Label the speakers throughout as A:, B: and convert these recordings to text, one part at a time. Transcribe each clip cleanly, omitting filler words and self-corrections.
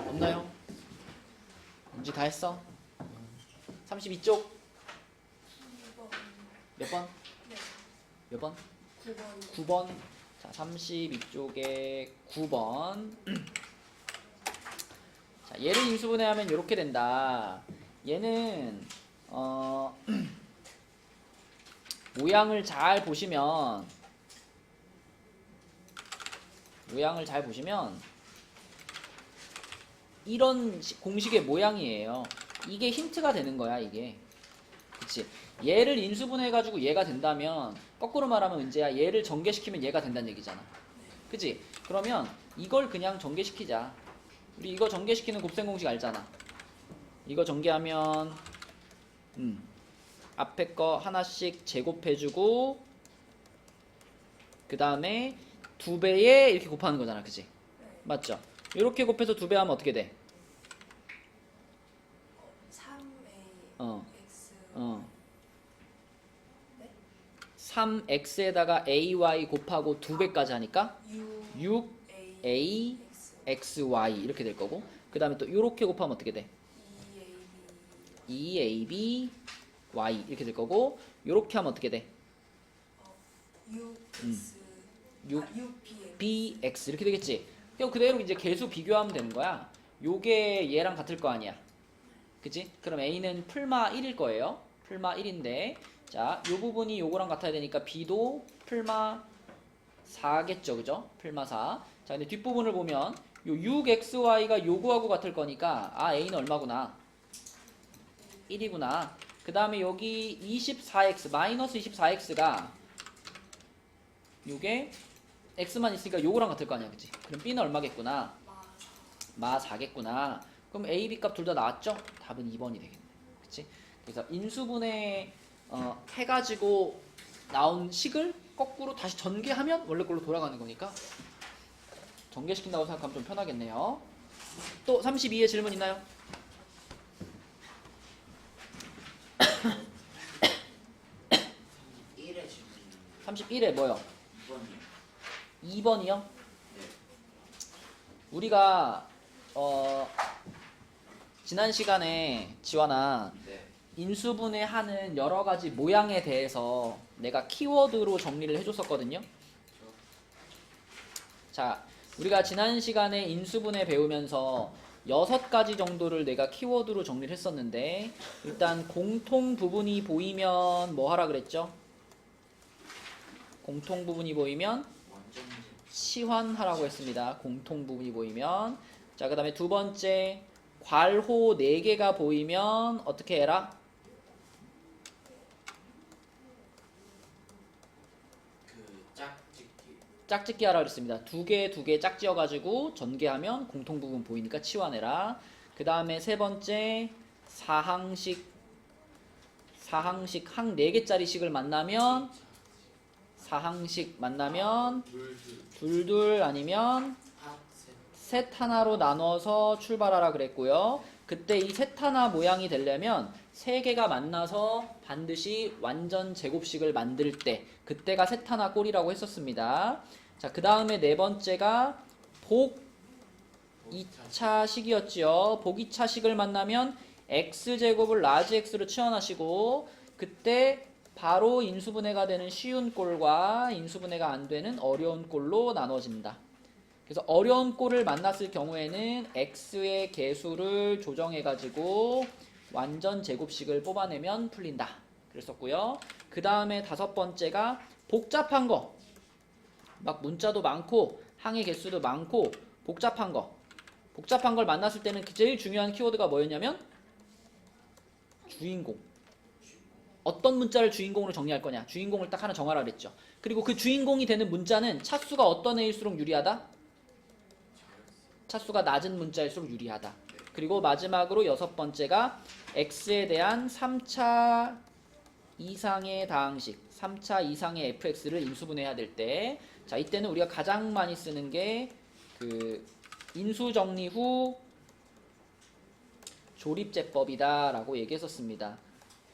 A: 없나요? 문제 다 했어? 32쪽 몇 번? 몇 번? 9번. 자, 32쪽에 9번. 자, 얘를 인수분해하면 이렇게 된다. 얘는 모양을 잘 보시면 이런 공식의 모양이에요. 이게 힌트가 되는 거야, 이게. 그치? 얘를 인수분해해가지고 얘가 된다면 거꾸로 말하면 은재야, 얘를 전개시키면 얘가 된다는 얘기잖아. 그치? 그러면 이걸 그냥 전개시키자. 우리 이거 전개시키는 곱셈 공식 알잖아. 이거 전개하면 앞에 거 하나씩 제곱해주고 그 다음에 2배에 이렇게 곱하는 거잖아. 그치? 맞죠? 이렇게 곱해서 2배 하면 어떻게 돼?
B: 3a x
A: 3x에다가 ay 곱하고 2배까지 하니까 6a xy 이렇게 될 거고, 그 다음에 또 이렇게 곱하면 어떻게 돼? 2ab y 이렇게 될 거고, 이렇게 하면 어떻게 돼? 6bx 이렇게 되겠지. 그럼 그대로 이제 계수 비교하면 되는 거야. 요게 얘랑 같을 거 아니야. 그치? 그럼 a는 풀마 1일 거예요. 풀마 1인데 자, 요 부분이 요거랑 같아야 되니까 b도 풀마 4겠죠. 그죠? 풀마 4. 자, 근데 뒷부분을 보면 요 6xy가 요거하고 같을 거니까 a는 얼마구나? 1이구나. 그 다음에 여기 24x 마이너스 24x가 요게 x만 있으니까 요거랑 같을 거 아니야. 그치? 그럼 b는 얼마겠구나? 마 4겠구나. 그럼 a, b 값 둘 다 나왔죠? 답은 2번이 되겠네. 그치? 그래서 인수분해 해가지고 나온 식을 거꾸로 다시 전개하면 원래 걸로 돌아가는 거니까 전개시킨다고 생각하면 좀 편하겠네요. 또 32에 질문 있나요? 31에 뭐요? 2번이요? 우리가 지난 시간에 지환아 인수분해하는 여러 가지 모양에 대해서 내가 키워드로 정리를 해줬었거든요. 자, 우리가 지난 시간에 인수분해 배우면서 6가지 정도를 내가 키워드로 정리를 했었는데, 일단 공통 부분이 보이면 뭐 하라 그랬죠? 공통 부분이 보이면 치환하라고 했습니다. 공통 부분이 보이면. 자, 그 다음에 두 번째, 괄호 4개가 보이면 어떻게 해라? 짝짓기 하라 그랬습니다. 2개 짝지어가지고 전개하면 공통 부분 보이니까 치환해라. 그 다음에 세 번째, 사항식 항 4개짜리 식을 만나면 둘 아니면 셋 하나로 나눠서 출발하라 그랬고요. 그때 이 셋 하나 모양이 되려면 3개가 만나서 반드시 완전 제곱식을 만들 때, 그때가 셋 하나 꼴이라고 했었습니다. 자, 그 다음에 네 번째가 복 2차 식이었지요. 복 2차 식을 만나면 x제곱을 라지 x로 치환하시고, 그때 바로 인수분해가 되는 쉬운 꼴과 인수분해가 안 되는 어려운 꼴로 나눠진다. 그래서 어려운 꼴을 만났을 경우에는 x의 개수를 조정해가지고 완전 제곱식을 뽑아내면 풀린다. 그랬었고요. 그 다음에 5번째가 복잡한 거. 막 문자도 많고 항의 개수도 많고 복잡한 거. 복잡한 걸 만났을 때는 제일 중요한 키워드가 뭐였냐면 주인공. 어떤 문자를 주인공으로 정리할 거냐. 주인공을 딱 하나 정하라 그랬죠. 그리고 그 주인공이 되는 문자는 차수가 어떤 애일수록 유리하다? 차수가 낮은 문자일수록 유리하다. 그리고 마지막으로 6번째가 x에 대한 3차 이상의 다항식, 3차 이상의 fx를 인수분해해야 될 때, 자, 이때는 우리가 가장 많이 쓰는 게 그 인수정리 후 조립제법이다 라고 얘기했었습니다.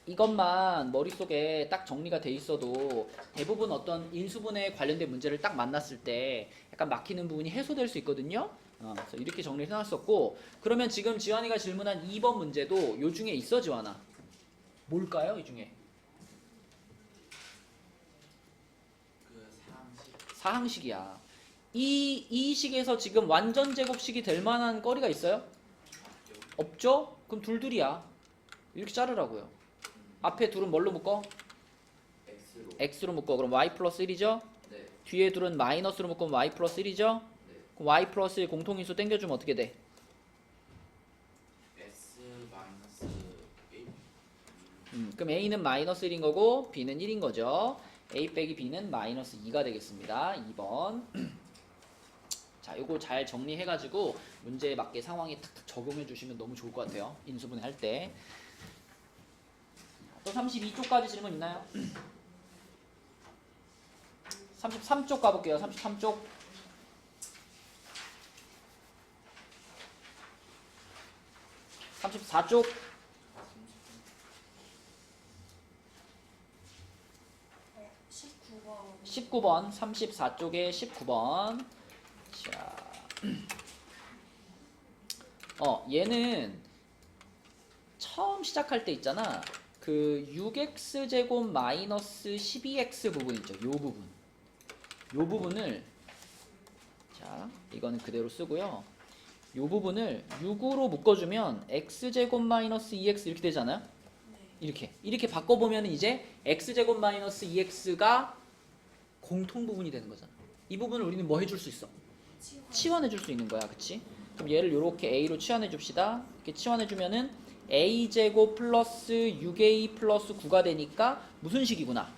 A: 이것만 머릿속에 딱 정리가 돼 있어도 대부분 어떤 인수분해 관련된 문제를 딱 만났을 때 약간 막히는 부분이 해소될 수 있거든요. 그래서 이렇게 정리를 해놨었고, 그러면 지금 지환이가 질문한 2번 문제도 요 중에 있어, 지환아? 뭘까요, 이 중에?
C: 그 상식.
A: 사항식이야. 이 식에서 지금 완전 제곱식이 될 만한 거리가 있어요? 없죠? 그럼 둘둘이야. 이렇게 자르라고요. 앞에 둘은 뭘로 묶어?
C: X로.
A: x로 묶어. 그럼 y 플러스 1이죠?
C: 네.
A: 뒤에 둘은 마이너스로 묶으면 y 플러스 1이죠?
C: 네.
A: 그럼 y 플러스 1 공통인수 땡겨주면 어떻게 돼?
C: S 마이너스 1.
A: 그럼 a는 마이너스 1인 거고 b는 1인 거죠. a 빼기 b는 마이너스 2가 되겠습니다. 2번. 자, 요거 잘 정리해가지고 문제에 맞게 상황에 탁탁 적용해 주시면 너무 좋을 것 같아요. 인수분해 할 때. 또 32쪽까지 질문 있나요? 33쪽 가볼게요. 33쪽. 34쪽.
B: 19번.
A: 19번. 34쪽에 19번. 자. 얘는 처음 시작할 때 있잖아. 그 6x 제곱 마이너스 12x 부분 있죠. 요 부분. 요 부분을 자, 이거는 그대로 쓰고요. 요 부분을 6으로 묶어주면 x 제곱 마이너스 2x 이렇게 되잖아요.
B: 네.
A: 이렇게 바꿔보면 이제 x 제곱 마이너스 2x가 공통 부분이 되는 거잖아. 이 부분을 우리는 뭐 해줄 수 있어? 치환해 줄 수 있는 거야. 그치? 그럼 얘를 이렇게 a로 치환해 줍시다. 이렇게 치환해 주면은 a제곱 플러스 6a 플러스 9가 되니까 무슨 식이구나?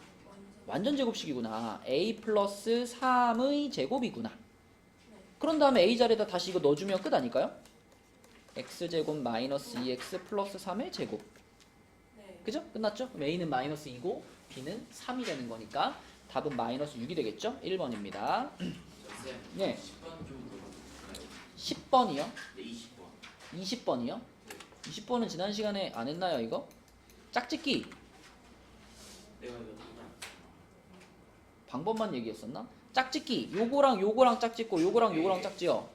A: 완전 제곱식이구나. a 플러스 3의 제곱이구나. 그런 다음에 a 자리에다 다시 이거 넣어주면 끝 아닐까요? x제곱 마이너스 2x 플러스 3의 제곱.
B: 네.
A: 그죠? 끝났죠? 그럼 a는 마이너스 2고 b는 3이 되는 거니까 답은 마이너스 6이 되겠죠? 1번입니다.
C: 쌤.
A: 네.
C: 10번 좀 물어볼까요?
A: 10번이요?
C: 네, 20번.
A: 20번이요? 20번은 지난 시간에 안 했나요, 이거? 짝짓기
C: 내가 이거 하나.
A: 방법만 얘기했었나? 짝짓기 요거랑 짝짓고 요거랑 짝지요.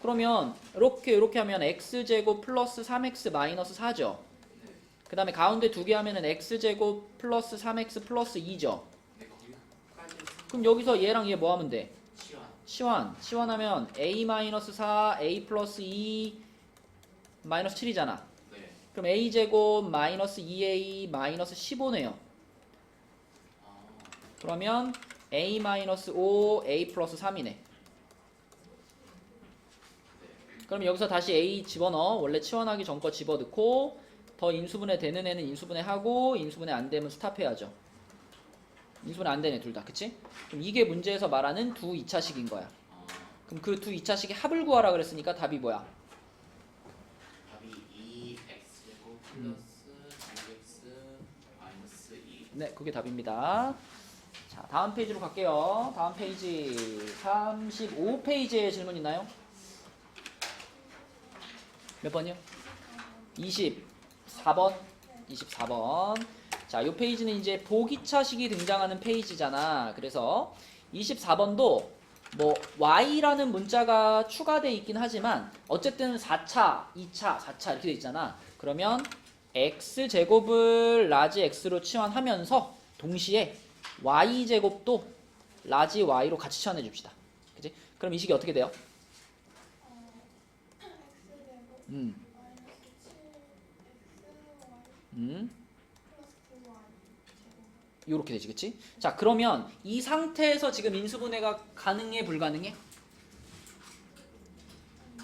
A: 그러면 이렇게 하면 x제곱 플러스 3x 마이너스 4죠.
C: 네.
A: 그 다음에 가운데 두 개 하면은 x제곱 플러스 3x 플러스 2죠.
C: 네, 거기까지
A: 그럼 여기서 얘랑 얘 뭐 하면 돼?
C: 시원.
A: 치환하면 a 마이너스 4 a 플러스 2 마이너스 7이잖아.
C: 네.
A: 그럼 a제곱 마이너스 2a 마이너스 15네요.
C: 아,
A: 그러면 a 마이너스 5 a 플러스 3이네.
C: 네.
A: 그럼 여기서 다시 a 집어넣어. 원래 치환하기 전 거 집어넣고 더 인수분해 되는 애는 인수분해 하고 인수분해 안 되면 스탑해야죠. 인수분해 안 되네 둘 다. 그치? 그럼 이게 문제에서 말하는 두 2차식인 거야.
C: 아,
A: 그럼 그 두 2차식의 합을 구하라 그랬으니까 답이 뭐야?
C: 답이 2x 제곱 플러스 6x 마이너스 2.
A: 네, 그게 답입니다. 자, 다음 페이지로 갈게요. 다음 페이지 35페이지에 질문 있나요? 몇 번이요? 24번. 24번. 자, 이 페이지는 이제 보기차식이 등장하는 페이지잖아. 그래서 24번도 뭐 y라는 문자가 추가되어 있긴 하지만 어쨌든 4차, 2차, 4차 이렇게 돼 있잖아. 그러면 x제곱을 라지 x로 치환하면서 동시에 y제곱도 라지 y로 같이 치환해 줍시다. 그치? 그럼 이 식이 어떻게 돼요?
B: x제곱
A: 음.
B: 마이너스 7xy
A: 음.
B: 플러스 9y 제곱.
A: 요렇게 되지, 그치? 자, 그러면 이 상태에서 지금 인수분해가 가능해, 불가능해?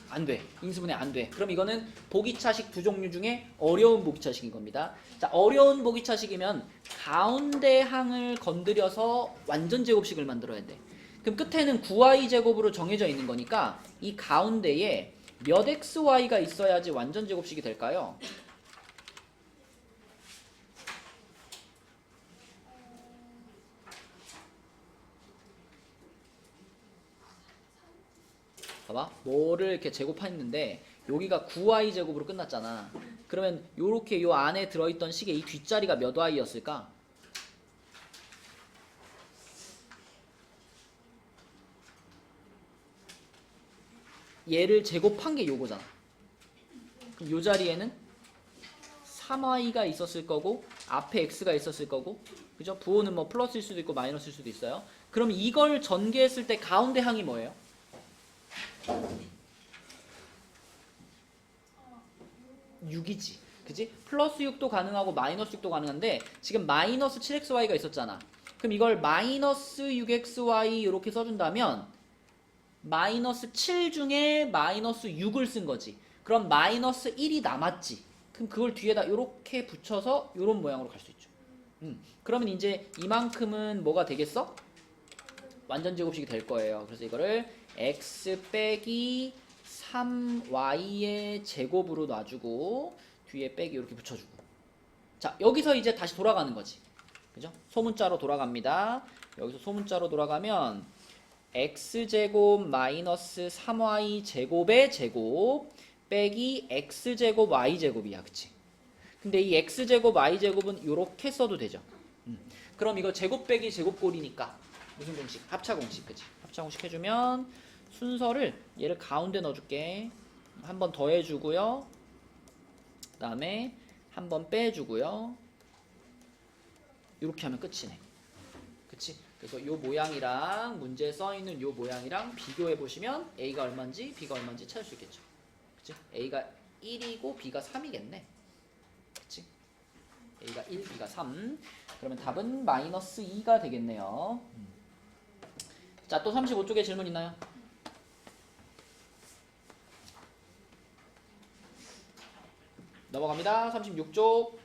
A: 안 돼. 인수분해 안 돼. 그럼 이거는 보기차식 두 종류 중에 어려운 보기차식인 겁니다. 자, 어려운 보기차식이면 가운데 항을 건드려서 완전 제곱식을 만들어야 돼. 그럼 끝에는 9y 제곱으로 정해져 있는 거니까 이 가운데에 몇 xy가 있어야지 완전 제곱식이 될까요? 봐봐. 뭐를 이렇게 제곱했는데 여기가 9y 제곱으로 끝났잖아. 그러면 요렇게 요 안에 들어있던 식의 이 뒷자리가 몇 y였을까? 얘를 제곱한 게 요거잖아. 그럼 요 자리에는 3y가 있었을 거고 앞에 x가 있었을 거고, 그죠? 부호는 뭐 플러스일 수도 있고 마이너스일 수도 있어요. 그럼 이걸 전개했을 때 가운데 항이 뭐예요? 6이지. 그지? 플러스 6도 가능하고 마이너스 6도 가능한데 지금 마이너스 7xy가 있었잖아. 그럼 이걸 마이너스 6xy 이렇게 써준다면 마이너스 7 중에 마이너스 6을 쓴 거지. 그럼 마이너스 1이 남았지. 그럼 그걸 뒤에다 이렇게 붙여서 이런 모양으로 갈 수 있죠. 그러면 이제 이만큼은 뭐가 되겠어? 완전 제곱식이 될 거예요. 그래서 이거를 x 빼기 3y의 제곱으로 놔주고 뒤에 빼기 이렇게 붙여주고. 자, 여기서 이제 다시 돌아가는 거지. 그죠? 소문자로 돌아갑니다. 여기서 소문자로 돌아가면 x제곱 마이너스 3y 제곱의 제곱 빼기 x제곱 y제곱이야. 그치? 근데 이 x제곱 y제곱은 이렇게 써도 되죠. 그럼 이거 제곱 빼기 제곱꼴이니까 무슨 공식? 합차공식. 그치? 합차공식 해주면 순서를 얘를 가운데 넣어줄게. 한 번 더 해주고요. 그 다음에 한 번 빼주고요. 이렇게 하면 끝이네. 그치? 그래서 요 모양이랑 문제에 써있는 요 모양이랑 비교해 보시면 A가 얼마인지 B가 얼마인지 찾을 수 있겠죠. 그치? A가 1이고 B가 3이겠네. 그치? A가 1, B가 3. 그러면 답은 마이너스 2가 되겠네요. 자, 또 35쪽에 질문 있나요? 넘어갑니다. 36쪽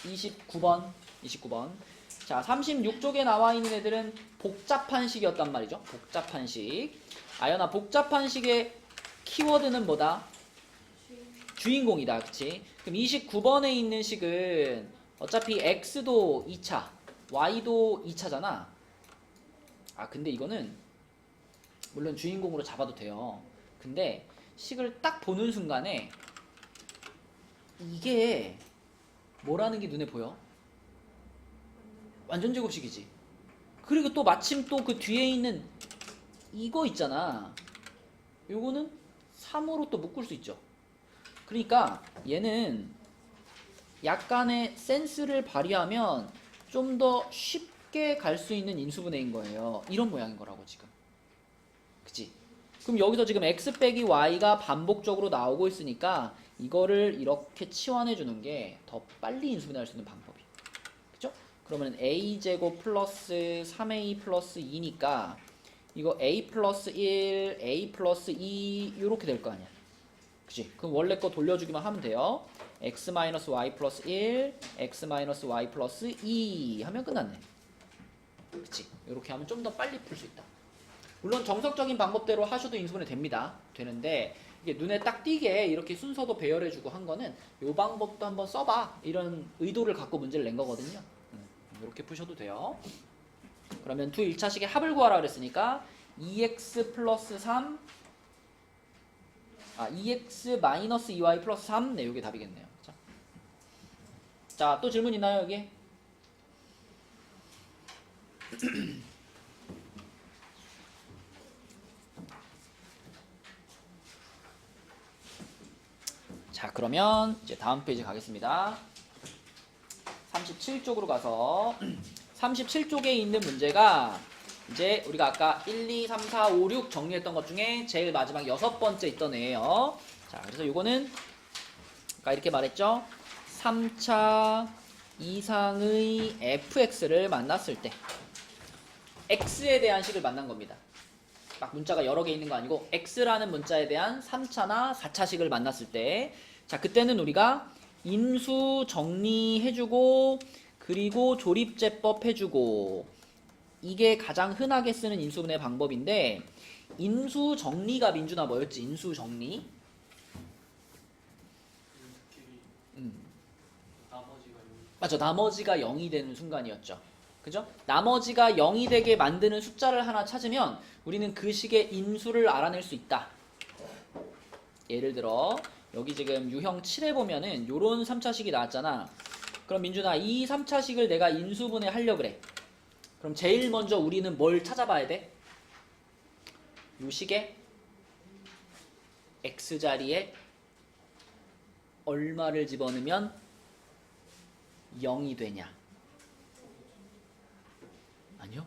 A: 29번. 자, 36쪽에 나와 있는 애들은 복잡한 식이었단 말이죠. 복잡한 식. 아연아, 복잡한 식의 키워드는 뭐다? 주인공이다. 그치? 그럼 29번에 있는 식은 어차피 x도 2차, y도 2차잖아. 아, 근데 이거는 물론 주인공으로 잡아도 돼요. 근데 식을 딱 보는 순간에 이게 뭐라는 게 눈에 보여? 완전 제곱식이지. 그리고 또 마침 또 그 뒤에 있는 이거 있잖아. 요거는 3으로 또 묶을 수 있죠. 그러니까 얘는 약간의 센스를 발휘하면 좀 더 쉽게 갈 수 있는 인수분해인 거예요. 이런 모양인 거라고 지금. 그치? 그럼 여기서 지금 x 빼기 y가 반복적으로 나오고 있으니까 이거를 이렇게 치환해 주는 게 더 빨리 인수분해할 수 있는 방법이. 그죠? 그러면 a제곱 플러스 3a 플러스 2니까 이거 a 플러스 1, a 플러스 2 이렇게 될 거 아니야. 그치? 그럼 원래 거 돌려주기만 하면 돼요. x 마이너스 y 플러스 1, x 마이너스 y 플러스 2 하면 끝났네. 그치? 이렇게 하면 좀 더 빨리 풀 수 있다. 물론 정석적인 방법대로 하셔도 인수분해 됩니다. 되는데 이게 눈에 딱 띄게 이렇게 순서도 배열해주고 한 거는 이 방법도 한번 써봐. 이런 의도를 갖고 문제를 낸 거거든요. 이렇게 푸셔도 돼요. 그러면 두 1차식의 합을 구하라 그랬으니까 2x 플러스 3 2x 마이너스 2y 플러스 3 네, 이게 답이겠네요. 자, 또 질문 있나요 여기? 자, 그러면 이제 다음 페이지 가겠습니다. 37쪽으로 가서 37쪽에 있는 문제가 이제 우리가 아까 1, 2, 3, 4, 5, 6 정리했던 것 중에 제일 마지막 6번째 있던 애예요. 자, 그래서 이거는 아까 이렇게 말했죠. 3차 이상의 fx를 만났을 때 x에 대한 식을 만난 겁니다. 막 문자가 여러 개 있는 거 아니고 x라는 문자에 대한 3차나 4차식을 만났을 때, 자, 그때는 우리가 인수 정리해주고 그리고 조립제법 해주고 이게 가장 흔하게 쓰는 인수분해 방법인데, 인수 정리가 민준아 뭐였지? 인수 정리? 맞죠. 나머지가 0이 되는 순간이었죠. 그죠? 나머지가 0이 되게 만드는 숫자를 하나 찾으면 우리는 그 식의 인수를 알아낼 수 있다. 예를 들어 여기 지금 유형 7에 보면은 요런 3차식이 나왔잖아. 그럼 민준아 이 3차식을 내가 인수분해 하려고 그래. 그럼 제일 먼저 우리는 뭘 찾아봐야 돼? 요 식에 x자리에 얼마를 집어넣으면 0이 되냐? 아니요.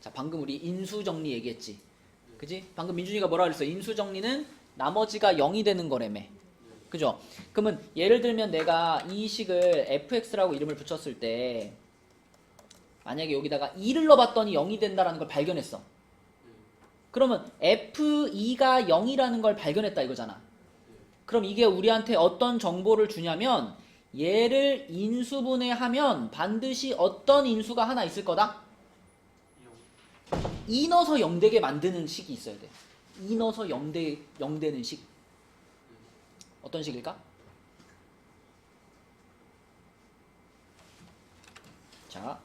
A: 자, 방금 우리 인수정리 얘기했지. 그지? 방금 민준이가 뭐라 그랬어? 인수정리는 나머지가 0이 되는 거라며. 그죠? 그러면 예를 들면 내가 이 식을 fx라고 이름을 붙였을 때 만약에 여기다가 2를 넣어봤더니 0이 된다라는 걸 발견했어. 그러면 f2가 0이라는 걸 발견했다 이거잖아. 그럼 이게 우리한테 어떤 정보를 주냐면 얘를 인수분해하면 반드시 어떤 인수가 하나 있을 거다? 2 넣어서 0 되게 만드는 식이 있어야 돼. 2 넣어서 0 되는 식. 어떤 식일까? 자,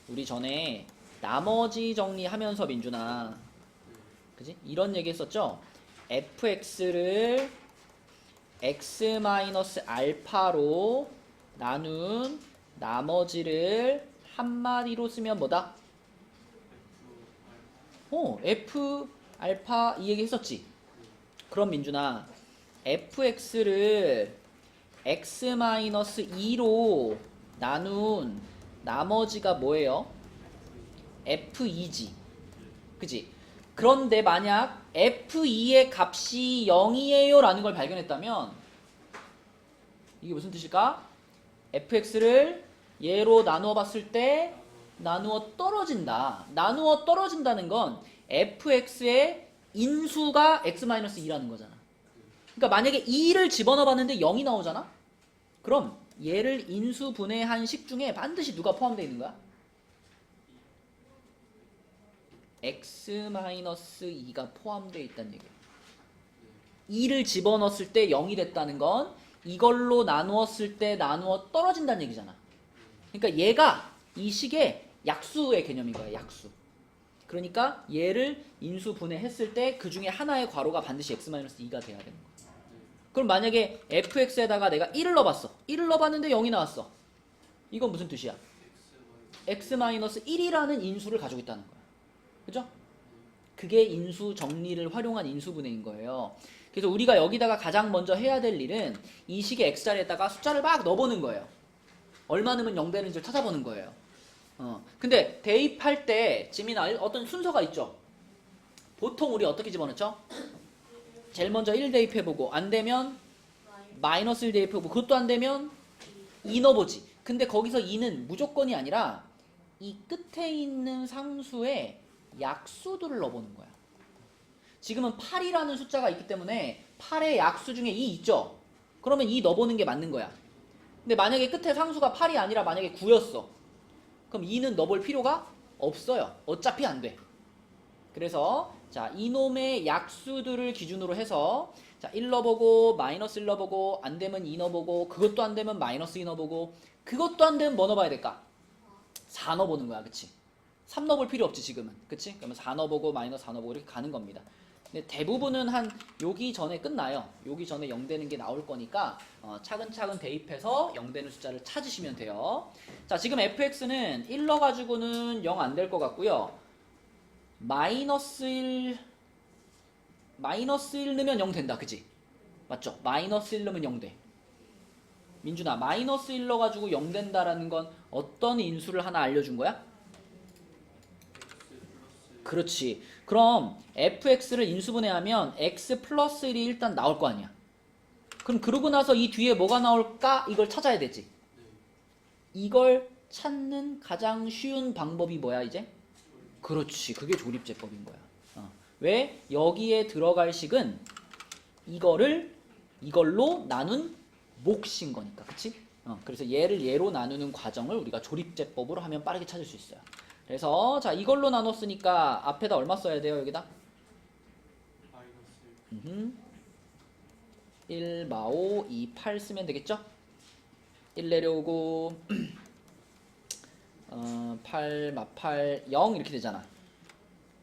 A: 우리 전에 나머지 정리하면서 민준아, 그지? 이런 얘기 했었죠? fx를 x-알파로 나눈 나머지를 한마디로 쓰면 뭐다? f 알파 이 얘기 했었지? 그럼 민준아 fx를 x-2로 나눈 나머지가 뭐예요? f2지. 그지? 그런데 만약 f2의 값이 0이에요 라는 걸 발견했다면 이게 무슨 뜻일까? fx를 얘로 나누어 봤을 때 나누어 떨어진다. 나누어 떨어진다는 건 fx의 인수가 x-2라는 거잖아. 그러니까 만약에 2를 집어넣어 봤는데 0이 나오잖아? 그럼 얘를 인수분해한 식 중에 반드시 누가 포함되어 있는 거야? x-2가 포함되어 있다는 얘기야. 2를 집어넣었을 때 0이 됐다는 건 이걸로 나누었을 때 나누어 떨어진다는 얘기잖아. 그러니까 얘가 이 식의 약수의 개념인 거야. 약수. 그러니까 얘를 인수분해했을 때 그 중에 하나의 괄호가 반드시 x-2가 돼야 되는 거야. 그럼 만약에 fx에다가 내가 1을 넣어봤어. 1을 넣어봤는데 0이 나왔어. 이건 무슨 뜻이야? x-1이라는 인수를 가지고 있다는 거야. 그죠? 그게 인수 정리를 활용한 인수분해인 거예요. 그래서 우리가 여기다가 가장 먼저 해야 될 일은 이 식의 x자리에다가 숫자를 막 넣어보는 거예요. 얼마 넣으면 0 되는지를 찾아보는 거예요. 근데 대입할 때 지민아 어떤 순서가 있죠? 보통 우리 어떻게 집어넣죠? 제일 먼저 1 대입해보고 안 되면 마이너스 1 대입해보고 그것도 안 되면 2 넣어보지. 근데 거기서 2는 무조건이 아니라 이 끝에 있는 상수에 약수들을 넣어보는 거야. 지금은 8이라는 숫자가 있기 때문에 8의 약수 중에 2 있죠? 그러면 2 넣어보는 게 맞는 거야. 근데 만약에 끝에 상수가 8이 아니라 만약에 9였어. 그럼 2는 넣어볼 필요가 없어요. 어차피 안 돼. 그래서 자 이놈의 약수들을 기준으로 해서 자 1 넣어보고 마이너스 1 넣어보고 안 되면 2 넣어보고 그것도 안 되면 마이너스 2 넣어보고 그것도 안 되면 뭐 넣어봐야 될까? 4 넣어보는 거야. 그치? 3 넣어볼 필요 없지 지금은. 그치? 그러면 4 넣어보고 마이너스 4 넣어보고 이렇게 가는 겁니다. 근데 대부분은 한 여기 전에 끝나요. 여기 전에 0 되는 게 나올 거니까 차근차근 대입해서 0 되는 숫자를 찾으시면 돼요. 자 지금 fx는 1 넣어가지고는 0 안 될 것 같고요. 마이너스 1 넣으면 0 된다. 그치? 맞죠? 마이너스 1 넣으면 0 돼. 민준아 마이너스 1 넣어가지고 0 된다라는 건 어떤 인수를 하나 알려준 거야? 그렇지. 그럼 fx를 인수분해하면 x 플러스 1이 일단 나올 거 아니야. 그럼 그러고 나서 이 뒤에 뭐가 나올까? 이걸 찾아야 되지. 이걸 찾는 가장 쉬운 방법이 뭐야 이제? 그렇지. 그게 조립제법인 거야. 왜? 여기에 들어갈 식은 이걸로 나눈 몫인 거니까. 그치? 그래서 얘를 얘로 나누는 과정을 우리가 조립제법으로 하면 빠르게 찾을 수 있어요. 그래서 자 이걸로 나눴으니까 앞에다 얼마 써야 돼요? 여기다? 1 마오 2 8 쓰면 되겠죠? 1 내려오고 8 마팔 0 이렇게 되잖아.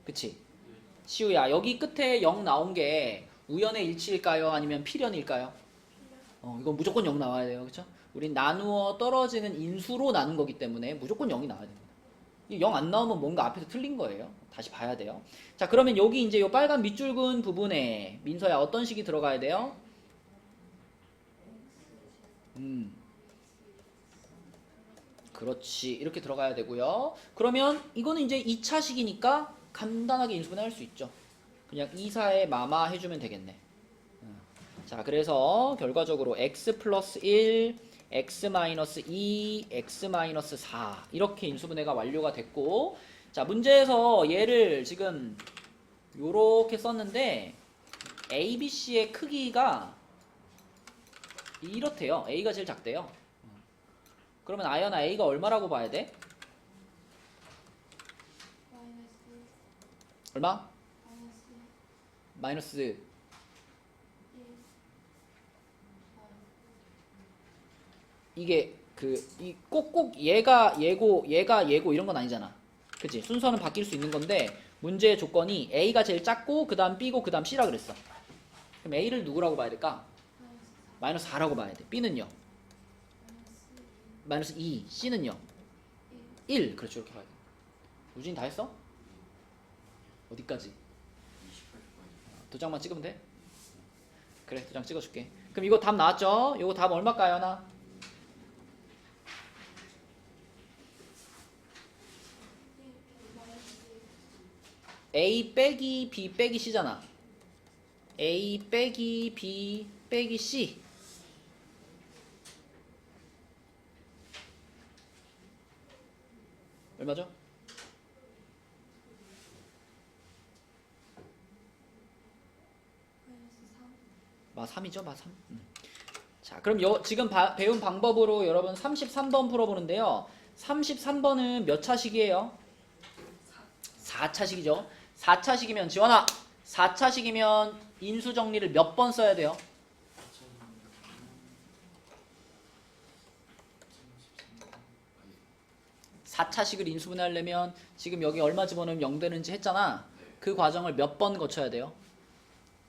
A: 그치? 시우야 여기 끝에 0 나온 게 우연의 일치일까요? 아니면 필연일까요? 이건 무조건 0 나와야 돼요. 그쵸? 우린 나누어 떨어지는 인수로 나눈 거기 때문에 무조건 0이 나와야 됩니다. 0 안 나오면 뭔가 앞에서 틀린 거예요. 다시 봐야 돼요. 자, 그러면 여기 이제 요 빨간 밑줄 그은 부분에 민서야 어떤 식이 들어가야 돼요? 그렇지. 이렇게 들어가야 되고요. 그러면 이거는 이제 2차식이니까 간단하게 인수분해 할 수 있죠. 그냥 2사의 마마 해주면 되겠네. 자, 그래서 결과적으로 x 플러스 1, x 마이너스 2, x 마이너스 4 이렇게 인수분해가 완료가 됐고, 자, 문제에서 얘를 지금 요렇게 썼는데 a, b, c의 크기가 이렇대요. a가 제일 작대요. 그러면 아연아 a가 얼마라고 봐야 돼? 얼마? 마이너스 이게 이 꼭꼭 얘가 얘고 얘가 얘고 이런 건 아니잖아. 그치? 순서는 바뀔 수 있는 건데 문제의 조건이 a가 제일 작고 그 다음 b고 그 다음 c라 그랬어. 그럼 a를 누구라고 봐야 될까? 마이너스 4라고 봐야 돼. b는요? 마이너스 2, c는요? 1. 그렇죠. 이렇게 봐야 돼. 우진이 다 했어? 어디까지?
C: 28번.
A: 2장만 찍으면 돼? 그래, 2장 찍어줄게. 그럼 이거 답 나왔죠? 이거 답 얼마일까요, 나? A 빼기 B 빼기 C잖아. A 빼기 B 빼기 C. 얼마죠? 마 3이죠, 마 3. 자, 그럼 지금 배운 방법으로 여러분 33번 풀어보는데요. 33번은 몇 차식이에요? 4차식이죠. 4차식이면 지원아, 4차식이면 인수 정리를 몇 번 써야 돼요? 4차식을 인수분해하려면 지금 여기 얼마 집어넣으면 0 되는지 했잖아. 그 과정을 몇 번 거쳐야 돼요?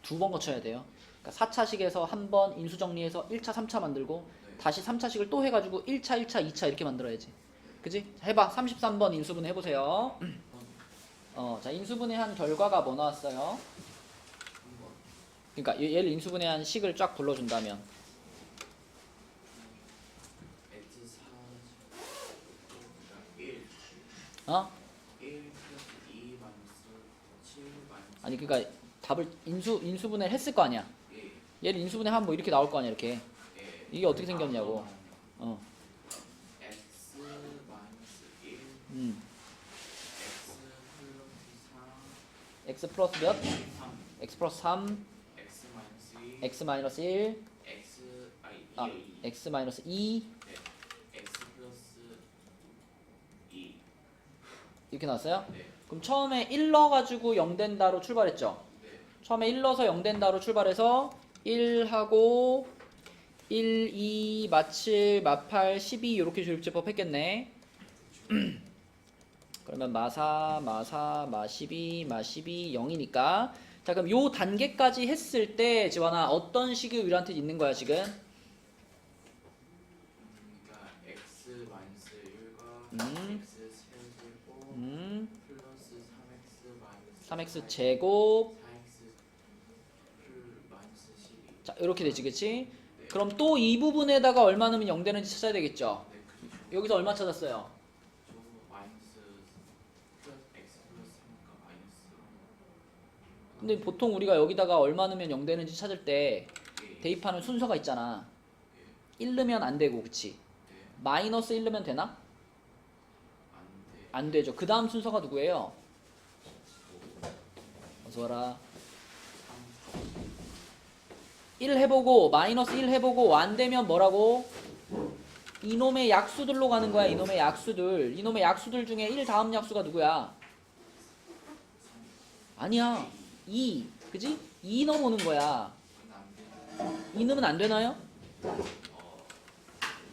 A: 2번 거쳐야 돼요. 그러니까 4차식에서 한 번 인수 정리해서 1차, 3차 만들고 다시 3차식을 또 해가지고 1차, 1차, 2차 이렇게 만들어야지. 그지? 해봐. 33번 인수분해 해보세요. 자, 인수분해한 결과가 뭐 나왔어요? 그러니까 얘를 인수분해한 식을 쫙 불러준다면
C: x 4 1
A: 어?
C: 1 플러스 2 마이너스 7 마이너스
A: 아니 그러니까 답을 인수분해를 했을 거 아니야.
C: 예,
A: 얘를 인수분해하면 뭐 이렇게 나올 거 아니야. 이렇게.
C: 예.
A: 이게 어떻게 생겼냐고.
C: x 마이너스 1
A: 음.
C: x 플러스 4
A: x 플러스 몇?
C: 3
A: x 플러스 3,
C: x 마이너스 2
A: x 마이너스 1,
C: x
A: x 마이너스 2
C: 네. x 플러스 2
A: 이렇게 나왔어요?
C: 네.
A: 그럼 처음에 1 넣어가지고 0 된다로 출발했죠?
C: 네.
A: 처음에 1 넣어서 0 된다로 출발해서 1하고 1, 2, 마7, 마8, 12 이렇게 조립제법 했겠네. 그러면 마4, 마4, 마12, 마12, 0이니까 자 그럼 요 단계까지 했을 때 지원아 어떤 식이 우리한테 있는 거야 지금?
C: 그러니까 x 마이너스 1과 x 세제곱 플러스 3x 마이너스
A: 3x 제곱
C: 4x 마이너스 12
A: 자 이렇게 되지 그치?
C: 네.
A: 그럼 또 이 부분에다가 얼마 넣으면 0 되는지 찾아야 되겠죠?
C: 네, 그렇죠.
A: 여기서 얼마 찾았어요?
C: 저 마이너스 플러스 x 플러스 3과 마이너스
A: 근데 보통 우리가 여기다가 얼마 넣으면 0 되는지 찾을 때
C: 예,
A: 대입하는 순서가 있잖아. 1 넣으면 안 되고 그치?
C: 네,
A: 마이너스 1 넣으면 되나?
C: 안 돼.
A: 안 되죠. 그 다음 순서가 누구예요? 어서 와라. 1 해보고 마이너스 1 해보고 안 되면 뭐라고? 이놈의 약수들로 가는 거야. 이놈의 약수들. 이놈의 약수들 중에 1 다음 약수가 누구야? 아니야. 2. 그지? 2 넣어보는 거야.
C: 그건 안 돼.
A: 2 넣으면 안 되나요?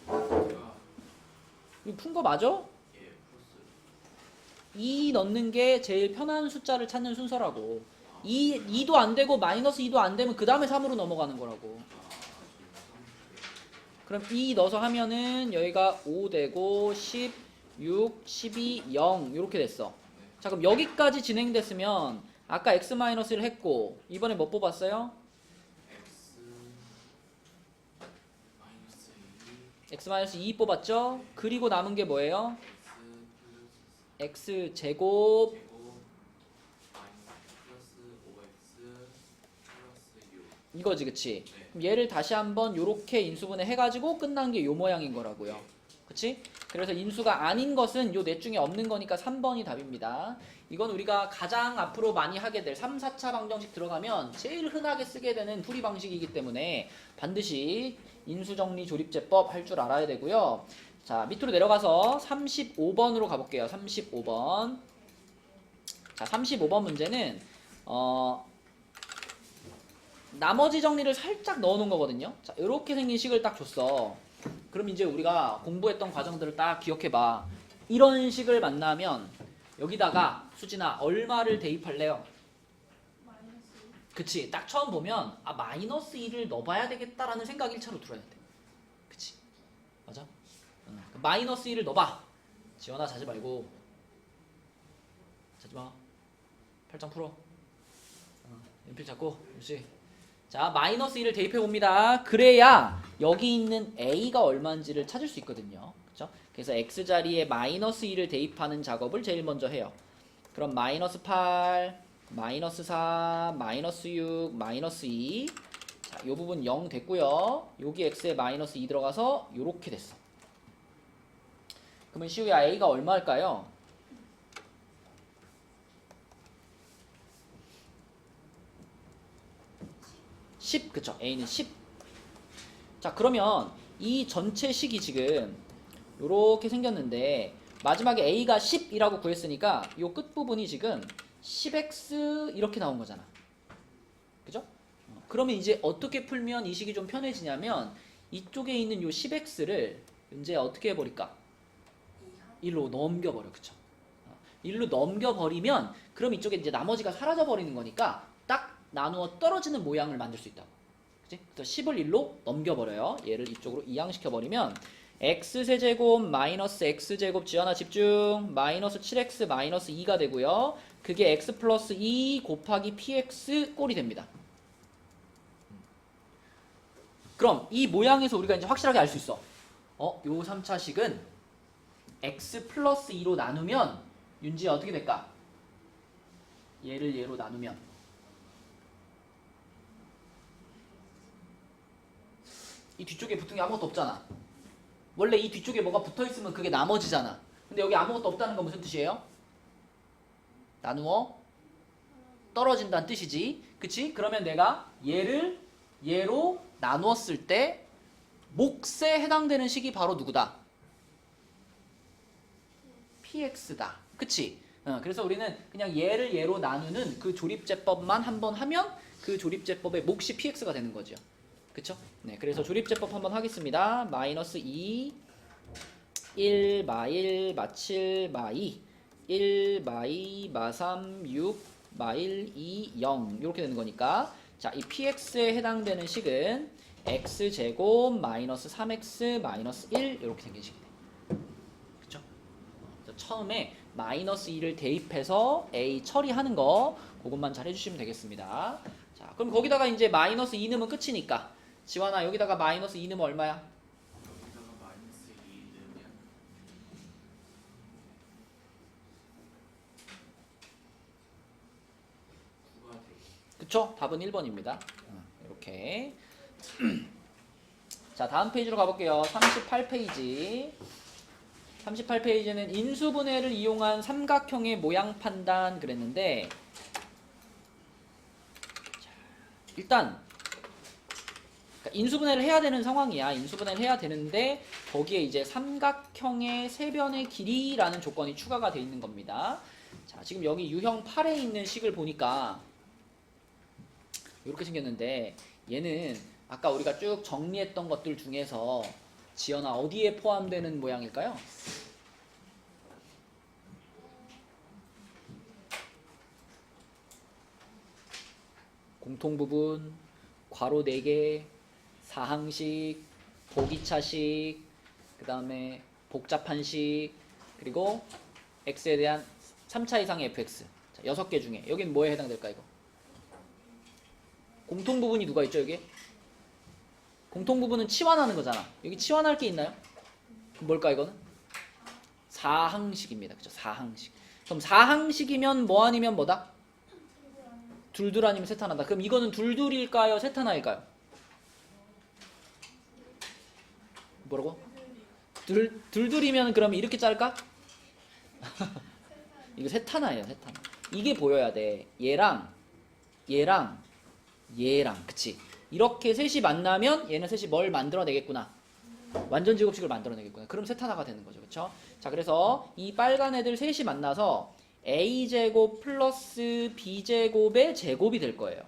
C: 제가
A: 이거 푼 거 맞아?
C: 예 플러스
A: 2 넣는 게 제일 편한 숫자를 찾는 순서라고. 2도 안 되고 마이너스 2도 안 되면 그 다음에 3으로 넘어가는 거라고. 그럼 2 넣어서 하면은 여기가 5 되고 10, 6, 12, 0 이렇게 됐어. 자, 그럼 여기까지 진행됐으면 아까 x-1을 했고 이번에 뭐 뽑았어요? x-2 뽑았죠? 그리고 남은 게 뭐예요? x 제곱 이거지, 그치? 그럼 얘를 다시 한번 요렇게 인수분해 해가지고 끝난 게 요 모양인 거라고요. 그치? 그래서 인수가 아닌 것은 요 넷 중에 없는 거니까 3번이 답입니다. 이건 우리가 가장 앞으로 많이 하게 될 3, 4차 방정식 들어가면 제일 흔하게 쓰게 되는 풀이 방식이기 때문에 반드시 인수정리 조립제법 할 줄 알아야 되고요. 자, 밑으로 내려가서 35번으로 가볼게요. 35번. 자, 35번 문제는 나머지 정리를 살짝 넣어놓은 거거든요. 자, 이렇게 생긴 식을 딱 줬어. 그럼 이제 우리가 공부했던 과정들을 딱 기억해봐. 이런 식을 만나면 여기다가 수진아 얼마를 대입할래요? 그치? 딱 처음 보면 아 마이너스 1을 넣어봐야 되겠다라는 생각이 1차로 들어야 돼. 그치? 맞아? 마이너스 1을 넣어봐. 지원아 자지 말고. 자지마. 팔짱 풀어. 연필 잡고. 그렇지. 자, 마이너스 1을 대입해 봅니다. 그래야 여기 있는 a가 얼마인지를 찾을 수 있거든요. 그렇죠? 그래서 x 자리에 마이너스 1을 대입하는 작업을 제일 먼저 해요. 그럼 마이너스 8, 마이너스 4, 마이너스 6, 마이너스 2. 자, 이 부분 0 됐고요. 여기 x에 마이너스 2 들어가서 요렇게 됐어. 그러면 시우야 a가 얼마일까요? 10, 그쵸? a는 10. 자, 그러면 이 전체 식이 지금 요렇게 생겼는데 마지막에 a가 10이라고 구했으니까 요 끝부분이 지금 10x 이렇게 나온 거잖아. 그죠? 그러면 이제 어떻게 풀면 이 식이 좀 편해지냐면 이쪽에 있는 요 10x를 이제 어떻게 해버릴까? 1로 넘겨버려. 그쵸? 1로 넘겨버리면 그럼 이쪽에 이제 나머지가 사라져버리는 거니까 딱 나누어 떨어지는 모양을 만들 수 있다고. 그치? 그래서 10을 1로 넘겨버려요. 얘를 이쪽으로 이항시켜버리면 x세제곱 마이너스 x제곱 지연아 집중 마이너스 7x 마이너스 2가 되고요. 그게 x 플러스 2 곱하기 px 꼴이 됩니다. 그럼 이 모양에서 우리가 이제 확실하게 알 수 있어. 요 3차식은 x 플러스 2로 나누면 윤지야 어떻게 될까? 얘를 얘로 나누면 이 뒤쪽에 붙은 게 아무것도 없잖아. 원래 이 뒤쪽에 뭐가 붙어있으면 그게 나머지잖아. 근데 여기 아무것도 없다는 건 무슨 뜻이에요? 나누어 떨어진다는 뜻이지. 그치? 그러면 내가 얘를 얘로 나누었을 때 몫에 해당되는 식이 바로 누구다? px다. 그치? 그래서 우리는 그냥 얘를 얘로 나누는 그 조립제법만 한번 하면 그 조립제법의 몫이 px가 되는 거죠. 그쵸? 네, 그래서 조립제법 한번 하겠습니다. 마이너스 2, 1, 마 1, 마 7, 마 2, 1, 마 2, 마 3, 6, 마 1, 2, 0 이렇게 되는 거니까 자, 이 px에 해당되는 식은 x제곱 마이너스 3x 마이너스 1 이렇게 생긴 식이 돼. 그쵸? 그래서 처음에 마이너스 2를 대입해서 a 처리하는 거 그것만 잘 해주시면 되겠습니다. 자, 그럼 거기다가 이제 마이너스 2 넣으면 끝이니까 지환아 여기다가 마이너스 2 넣으면 얼마야?
C: 여기다가 마이너스 2 넣으면 9가 되고.
A: 그쵸? 답은 1번입니다. 이렇게. 자, 다음 페이지로 가볼게요. 38페이지. 38페이지는 인수분해를 이용한 삼각형의 모양 판단 그랬는데 자, 일단 그러니까 인수분해를 해야 되는 상황이야. 인수분해를 해야 되는데 거기에 이제 삼각형의 세변의 길이라는 조건이 추가가 돼 있는 겁니다. 자, 지금 여기 유형 8에 있는 식을 보니까 이렇게 생겼는데 얘는 아까 우리가 쭉 정리했던 것들 중에서 지연아 어디에 포함되는 모양일까요? 공통부분, 괄호 4개, 사항식, 보기차식, 그 다음에 복잡한 식, 그리고 x에 대한 3차 이상의 fx. 자, 6개 중에 여긴 뭐에 해당될까 이거? 공통부분이 누가 있죠 여기? 공통부분은 치환하는 거잖아. 여기 치환할 게 있나요? 그럼 뭘까 이거는? 사항식입니다. 그죠? 사항식. 그럼 사항식이면 뭐 아니면 뭐다? 둘둘 아니면 셋 하나다. 그럼 이거는 둘둘일까요? 셋 하나일까요? 뭐라고? 둘둘이면 그럼 이렇게 짤까? 이거 셋 하나예요. 셋 하나. 이게 보여야 돼. 얘랑 그치? 이렇게 셋이 만나면 얘는 셋이 뭘 만들어내겠구나. 완전 제곱식을 만들어내겠구나. 그럼 셋 하나가 되는 거죠. 그쵸? 자, 그래서 이 빨간 애들 셋이 만나서 a제곱 플러스 b제곱의 제곱이 될 거예요.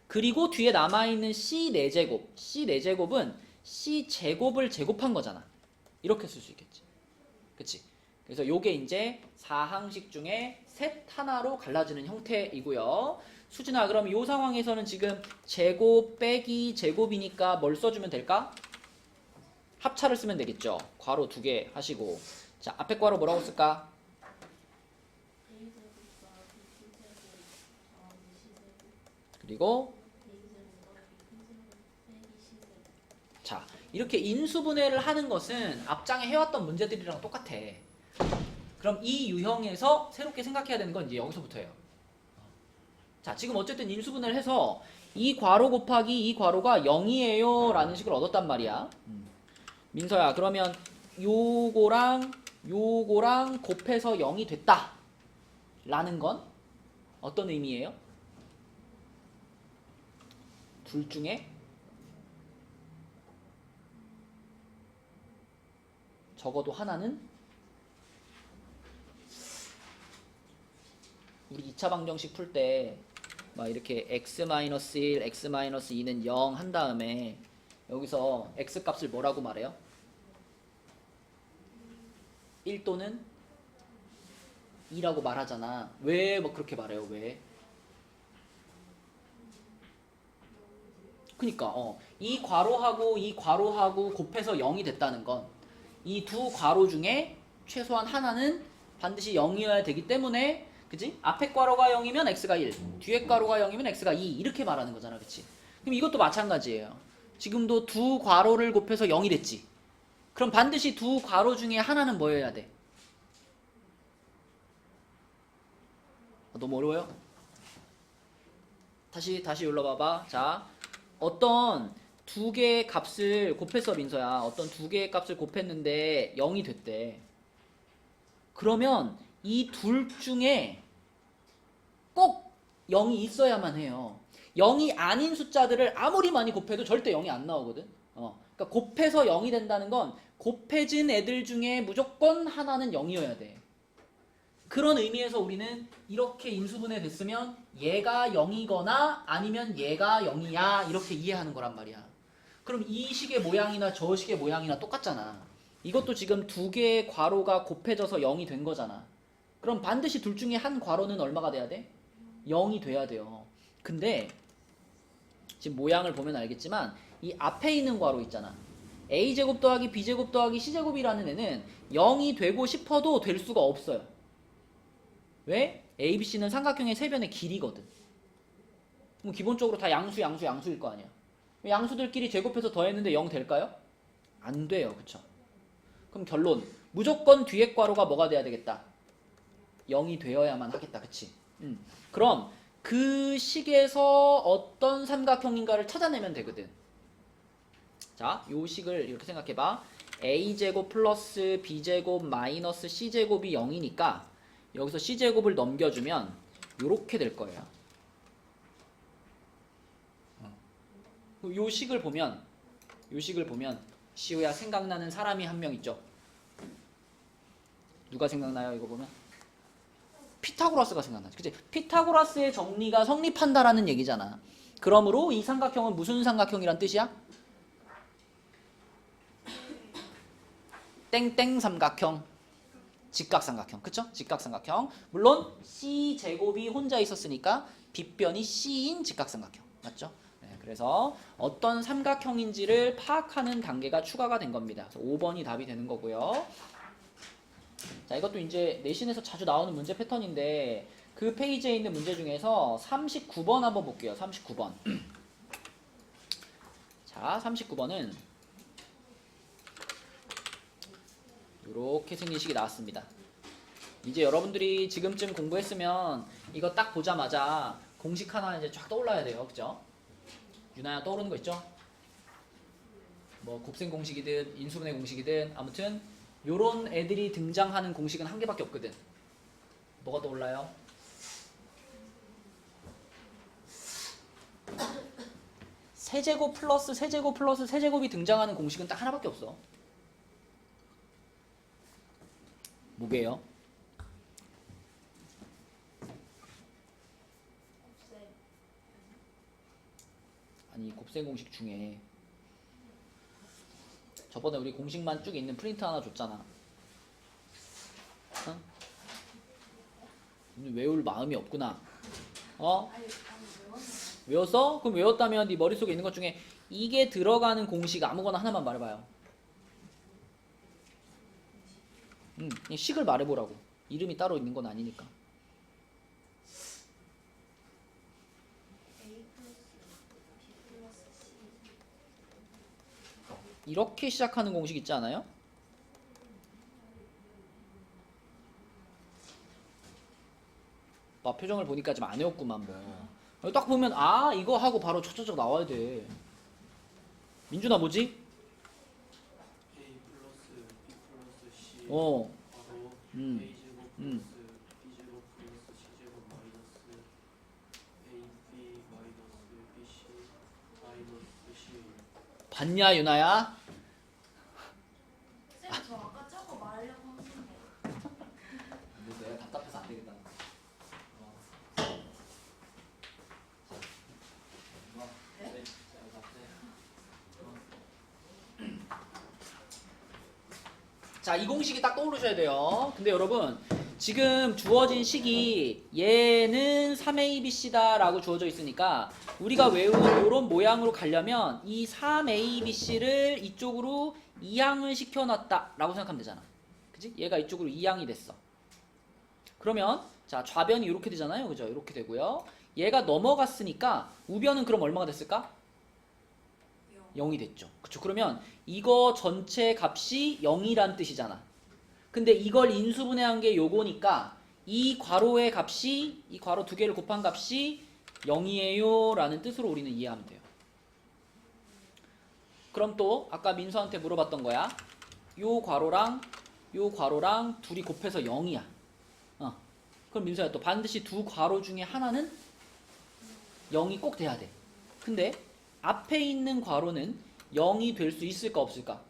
A: 그리고 뒤에 남아있는 c 4제곱. c 4제곱은 c 제곱을 제곱한 거잖아. 이렇게 쓸 수 있겠지. 그치? 그래서 요게 이제 사항식 중에 셋 하나로 갈라지는 형태이고요. 수진아, 그럼 이 상황에서는 지금 제곱 빼기 제곱이니까 뭘 써주면 될까? 합차를 쓰면 되겠죠. 괄호 2개 하시고. 자, 앞에 괄호 뭐라고 쓸까? 그리고 자, 이렇게 인수분해를 하는 것은 앞장에 해왔던 문제들이랑 똑같아. 그럼 이 유형에서 새롭게 생각해야 되는 건 이제 여기서부터예요. 자, 지금 어쨌든 인수분해를 해서 이 괄호 곱하기 이 괄호가 0이에요 라는 식을 얻었단 말이야. 민서야, 그러면 요거랑 곱해서 0이 됐다 라는 건 어떤 의미예요? 둘 중에 적어도 하나는 우리 2차 방정식 풀 때 막 이렇게 x-1, x-2는 0 한 다음에 여기서 x 값을 뭐라고 말해요? 1 또는 2라고 말하잖아. 왜 뭐 그렇게 말해요? 왜? 그니까 이 괄호하고 이 괄호하고 곱해서 0이 됐다는 건 이 두 괄호 중에 최소한 하나는 반드시 0이어야 되기 때문에, 그치? 앞에 괄호가 0이면 x가 1, 뒤에 괄호가 0이면 x가 2 이렇게 말하는 거잖아. 그치? 그럼 이것도 마찬가지예요. 지금도 두 괄호를 곱해서 0이 됐지. 그럼 반드시 두 괄호 중에 하나는 뭐여야 돼? 너무 어려워요? 다시 눌러봐봐. 자, 어떤 두 개의 값을 곱했어, 민서야. 어떤 두 개의 값을 곱했는데 0이 됐대. 그러면 이 둘 중에 꼭 0이 있어야만 해요. 0이 아닌 숫자들을 아무리 많이 곱해도 절대 0이 안 나오거든. 그러니까 곱해서 0이 된다는 건 곱해진 애들 중에 무조건 하나는 0이어야 돼. 그런 의미에서 우리는 이렇게 인수분해 됐으면 얘가 0이거나 아니면 얘가 0이야 이렇게 이해하는 거란 말이야. 그럼 이 식의 모양이나 저 식의 모양이나 똑같잖아. 이것도 지금 두 개의 괄호가 곱해져서 0이 된 거잖아. 그럼 반드시 둘 중에 한 괄호는 얼마가 돼야 돼? 0이 돼야 돼요. 근데 지금 모양을 보면 알겠지만 이 앞에 있는 괄호 있잖아. a제곱 더하기 b제곱 더하기 c제곱이라는 애는 0이 되고 싶어도 될 수가 없어요. 왜? a, b, c는 삼각형의 세변의 길이거든. 그럼 기본적으로 다 양수일 거 아니야. 양수들끼리 제곱해서 더했는데 0 될까요? 안 돼요. 그쵸? 그럼 결론, 무조건 뒤에 괄호가 뭐가 돼야 되겠다? 0이 되어야만 하겠다. 그치? 그럼 그 식에서 어떤 삼각형인가를 찾아내면 되거든. 자, 요 식을 이렇게 생각해봐. a제곱 플러스 b제곱 마이너스 c제곱이 0이니까 여기서 c제곱을 넘겨주면 요렇게 될 거예요. 요 식을 보면 시우야 생각나는 사람이 한 명 있죠. 누가 생각나요? 이거 보면 피타고라스가 생각나지. 그치? 피타고라스의 정리가 성립한다라는 얘기잖아. 그러므로 이 삼각형은 무슨 삼각형이란 뜻이야? 땡땡 삼각형, 직각삼각형. 그쵸? 직각삼각형. 물론 C제곱이 혼자 있었으니까 빗변이 C인 직각삼각형. 맞죠? 네, 그래서 어떤 삼각형인지를 파악하는 단계가 추가가 된 겁니다. 그래서 5번이 답이 되는 거고요. 자, 이것도 이제 내신에서 자주 나오는 문제 패턴인데 그 페이지에 있는 문제 중에서 39번 한번 볼게요. 39번. 자, 39번은 이렇게 생긴 식이 나왔습니다. 이제 여러분들이 지금쯤 공부했으면 이거 딱 보자마자 공식 하나 이제 쫙 떠올라야 돼요. 그죠? 유나야 떠오르는 거 있죠? 뭐 곱셈 공식이든 인수분해 공식이든 아무튼 요런 애들이 등장하는 공식은 한 개밖에 없거든. 뭐가 떠올라요? 세제곱 플러스 세제곱 플러스 세제곱이 등장하는 공식은 딱 하나밖에 없어. 뭐게요? 아니 곱셈 공식 중에 저번에 우리 공식만 쭉 있는 프린트 하나 줬잖아. 어? 외울 마음이 없구나. 어? 외웠어? 그럼 외웠다면 네 머릿속에 있는 것 중에 이게 들어가는 공식 아무거나 하나만 말해봐요. 그냥 식을 말해보라고. 이름이 따로 있는 건 아니니까. 이렇게 시작하는 공식 있지 않아요? 막 표정을 보니까 좀 안 외웠구만 뭐. 딱 보면 아 이거 하고 바로 척척척 나와야 돼. 민준아 뭐지?
C: A 플러스 B 플러스 C
A: 어.
C: 바로
A: 음.
C: A제곱
A: 음.
C: 플러스 B제곱 플러스 C제곱 마이너스 AB 마이너스 BC 마이너스 C.
A: 봤냐 유나야?
B: 쌤, 저 아까 저거 말하려고 한 건데.
A: 뭐 내가 답답해서 안 되겠다. 자, 이 공식이 딱 떠오르셔야 돼요. 근데 여러분, 지금 주어진 식이 얘는 3ABC다 라고 주어져 있으니까 우리가 외운 이런 모양으로 가려면 이 3ABC를 이쪽으로 이항을 시켜놨다 라고 생각하면 되잖아. 그치? 얘가 이쪽으로 이항이 됐어. 그러면 자 좌변이 이렇게 되잖아요. 그죠? 이렇게 되고요. 얘가 넘어갔으니까 우변은 그럼 얼마가 됐을까? 0이 됐죠. 그쵸? 그러면 이거 전체 값이 0이란 뜻이잖아. 근데 이걸 인수분해한 게 요거니까 이 괄호의 값이 이 괄호 두 개를 곱한 값이 0이에요 라는 뜻으로 우리는 이해하면 돼요. 그럼 또 아까 민수한테 물어봤던 거야. 요 괄호랑 둘이 곱해서 0이야. 그럼 민수야 또 반드시 두 괄호 중에 하나는 0이 꼭 돼야 돼. 근데 앞에 있는 괄호는 0이 될 수 있을까 없을까?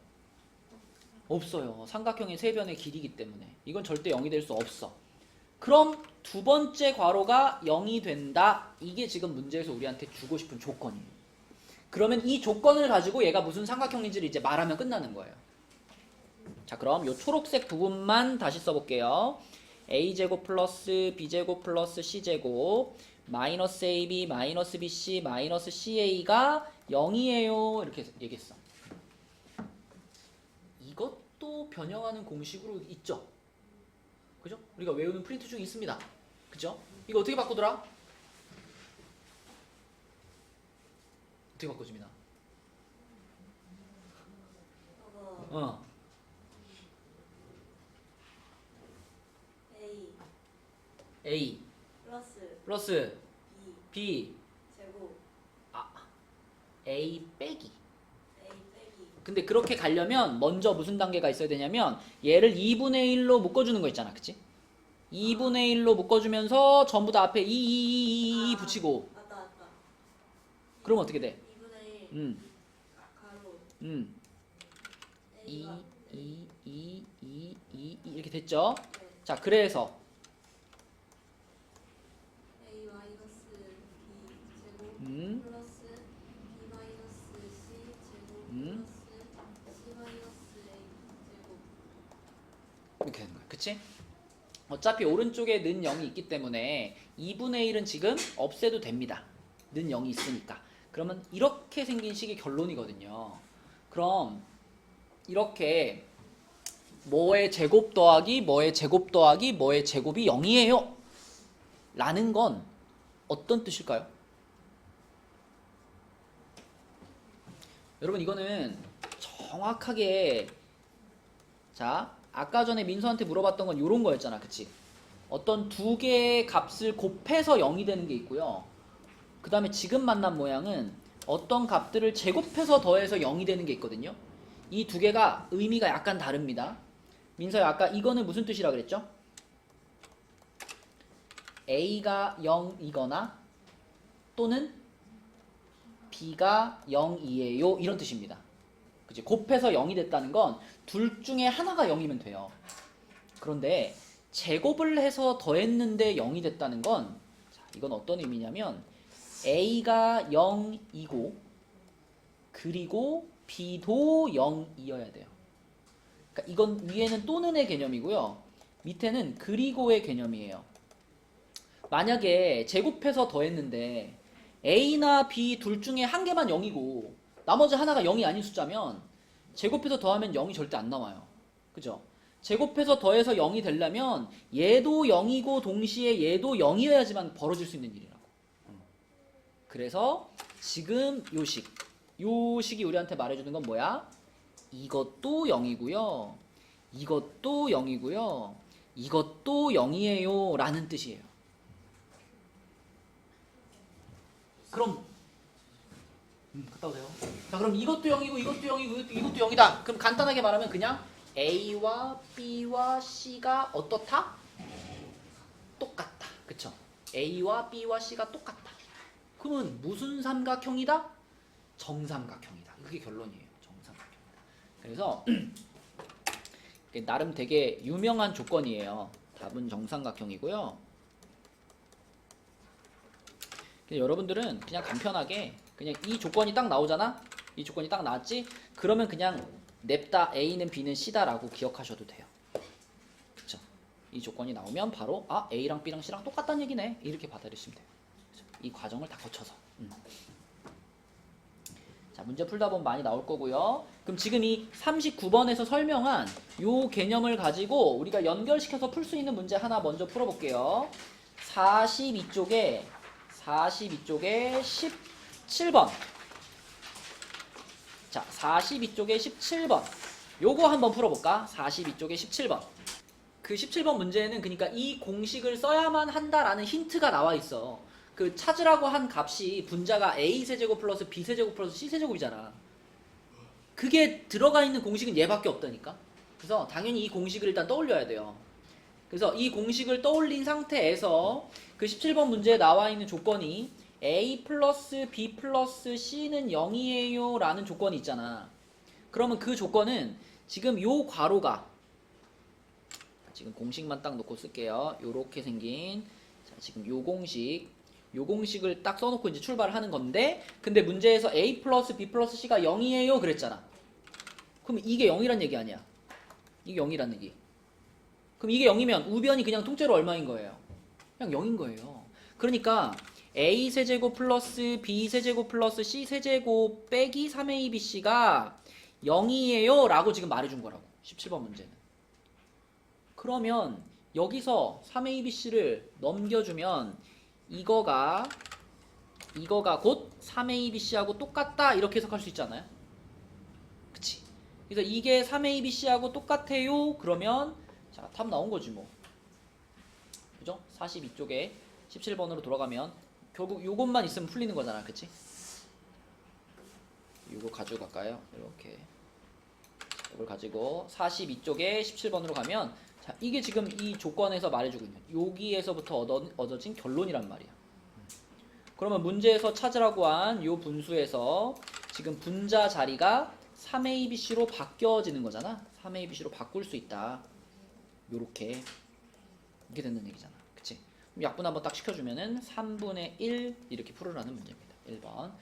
A: 없어요. 삼각형의 세 변의 길이기 때문에 이건 절대 0이 될 수 없어. 그럼 두 번째 괄호가 0이 된다. 이게 지금 문제에서 우리한테 주고 싶은 조건이에요. 그러면 이 조건을 가지고 얘가 무슨 삼각형인지를 이제 말하면 끝나는 거예요. 자, 그럼 이 초록색 부분만 다시 써볼게요. a제곱 플러스 b제곱 플러스 c제곱 마이너스 ab 마이너스 bc 마이너스 ca가 0이에요 이렇게 얘기했어. 이것도 변형하는 공식으로 있죠. 그죠? 우리가 외우는 프린트 중에 있습니다. 그죠? 이거 어떻게 바꾸더라? 어떻게 바꿔줍니다. A 플러스 B
D: 제곱
A: A 빼기.
D: A 빼기
A: 근데 그렇게 가려면 먼저 무슨 단계가 있어야 되냐면 얘를 2분의 1로 묶어주는 거 있잖아. 그치? 2분의 1로 묶어주면서 전부 다 앞에 2 붙이고
D: 맞다
A: 그러면 어떻게 돼?
D: 2분의 1 가로
A: 2
D: A가
A: 이렇게 됐죠?
D: 네.
A: 자, 그래서
D: A 마이너스 B 제곱
A: 음.
D: 플러스 B 마이너스 C 제곱
A: 음.
D: 플러스 C 마이너스 A 제곱
A: 이렇게 되는 거야. 그치? 어차피 오른쪽에 는 0이 있기 때문에 2분의 1은 지금 없애도 됩니다. 는 0이 있으니까. 그러면 이렇게 생긴 식이 결론이거든요. 그럼 이렇게 뭐의 제곱 더하기 뭐의 제곱 더하기 뭐의 제곱이 0이에요 라는 건 어떤 뜻일까요? 여러분 이거는 정확하게 자 아까 전에 민수한테 물어봤던 건 이런 거였잖아. 그치? 어떤 두 개의 값을 곱해서 0이 되는 게 있고요. 그 다음에 지금 만난 모양은 어떤 값들을 제곱해서 더해서 0이 되는 게 있거든요. 이 두 개가 의미가 약간 다릅니다. 민서야 아까 이거는 무슨 뜻이라 그랬죠? A가 0이거나 또는 B가 0이에요 이런 뜻입니다. 그치? 곱해서 0이 됐다는 건 둘 중에 하나가 0이면 돼요. 그런데 제곱을 해서 더했는데 0이 됐다는 건 자, 이건 어떤 의미냐면 A가 0이고 그리고 B도 0이어야 돼요. 그러니까 이건 위에는 또는의 개념이고요. 밑에는 그리고의 개념이에요. 만약에 제곱해서 더했는데 A나 B 둘 중에 한 개만 0이고 나머지 하나가 0이 아닌 숫자면 제곱해서 더하면 0이 절대 안 나와요. 그죠? 제곱해서 더해서 0이 되려면 얘도 0이고 동시에 얘도 0이어야지만 벌어질 수 있는 일이라고. 그래서 지금 요 식이 우리한테 말해주는 건 뭐야? 이것도 0이고요. 이것도 0이고요. 이것도 0이에요 라는 뜻이에요. 그럼 갔다 오세요. 자 그럼 이것도 0이고 이것도 0이고 이것도 0이다. 그럼 간단하게 말하면 그냥 A와 B와 C가 어떻다? 똑같다. 그쵸? A와 B와 C가 똑같다. 그러면 무슨 삼각형이다? 정삼각형이다. 그게 결론이에요. 정삼각형이다. 그래서 나름 되게 유명한 조건이에요. 답은 정삼각형이고요. 여러분들은 그냥 간편하게 그냥 이 조건이 딱 나오잖아? 이 조건이 딱 나왔지? 그러면 그냥 냅다 A는 B는 C다라고 기억하셔도 돼요. 그쵸? 이 조건이 나오면 바로 아 A랑 B랑 C랑 똑같다는 얘기네 이렇게 받아들이시면 돼요. 그쵸? 이 과정을 다 거쳐서 자 문제 풀다 보면 많이 나올 거고요. 그럼 지금 이 39번에서 설명한 요 개념을 가지고 우리가 연결시켜서 풀 수 있는 문제 하나 먼저 풀어볼게요. 42쪽에 17번. 자, 42쪽에 17번. 요거 한번 풀어볼까? 42쪽에 17번. 그 17번 문제에는 그러니까 이 공식을 써야만 한다라는 힌트가 나와 있어. 그 찾으라고 한 값이 분자가 A세제곱 플러스 B세제곱 플러스 C세제곱이잖아. 그게 들어가 있는 공식은 얘밖에 없다니까. 그래서 당연히 이 공식을 일단 떠올려야 돼요. 그래서 이 공식을 떠올린 상태에서 그 17번 문제에 나와 있는 조건이 A 플러스 B 플러스 C는 0이에요 라는 조건이 있잖아. 그러면 그 조건은 지금 요 괄호가 지금 공식만 딱 놓고 쓸게요. 요렇게 생긴 자, 지금 요 공식을 딱 써놓고 이제 출발을 하는 건데 근데 문제에서 A 플러스 B 플러스 C가 0이에요 그랬잖아. 그럼 이게 0이란 얘기 아니야. 이게 0이란 얘기. 그럼 이게 0이면 우변이 그냥 통째로 얼마인 거예요? 그냥 0인 거예요. 그러니까 A세제곱 플러스 B세제곱 플러스 C세제곱 빼기 3ABC가 0이에요 라고 지금 말해준 거라고 17번 문제는. 그러면 여기서 3ABC를 넘겨주면 이거가 곧 3ABC하고 똑같다 이렇게 해석할 수 있잖아요. 그치? 그래서 이게 3ABC하고 똑같아요 그러면 자, 답 나온 거지 뭐. 그죠? 42쪽에 17번으로 돌아가면 결국 요것만 있으면 풀리는 거잖아. 그치? 요거 가지고 갈까요? 이렇게. 이걸 가지고 42쪽에 17번으로 가면 자, 이게 지금 이 조건에서 말해주고 있는 여기에서부터 얻어진 결론이란 말이야. 그러면 문제에서 찾으라고 한 요 분수에서 지금 분자 자리가 3ABC로 바뀌어지는 거잖아. 3ABC로 바꿀 수 있다. 요렇게 이렇게 된다는 얘기잖아. 그치? 그럼 약분 한번 딱 시켜주면은 3분의 1 이렇게 풀으라는 문제입니다. 1번.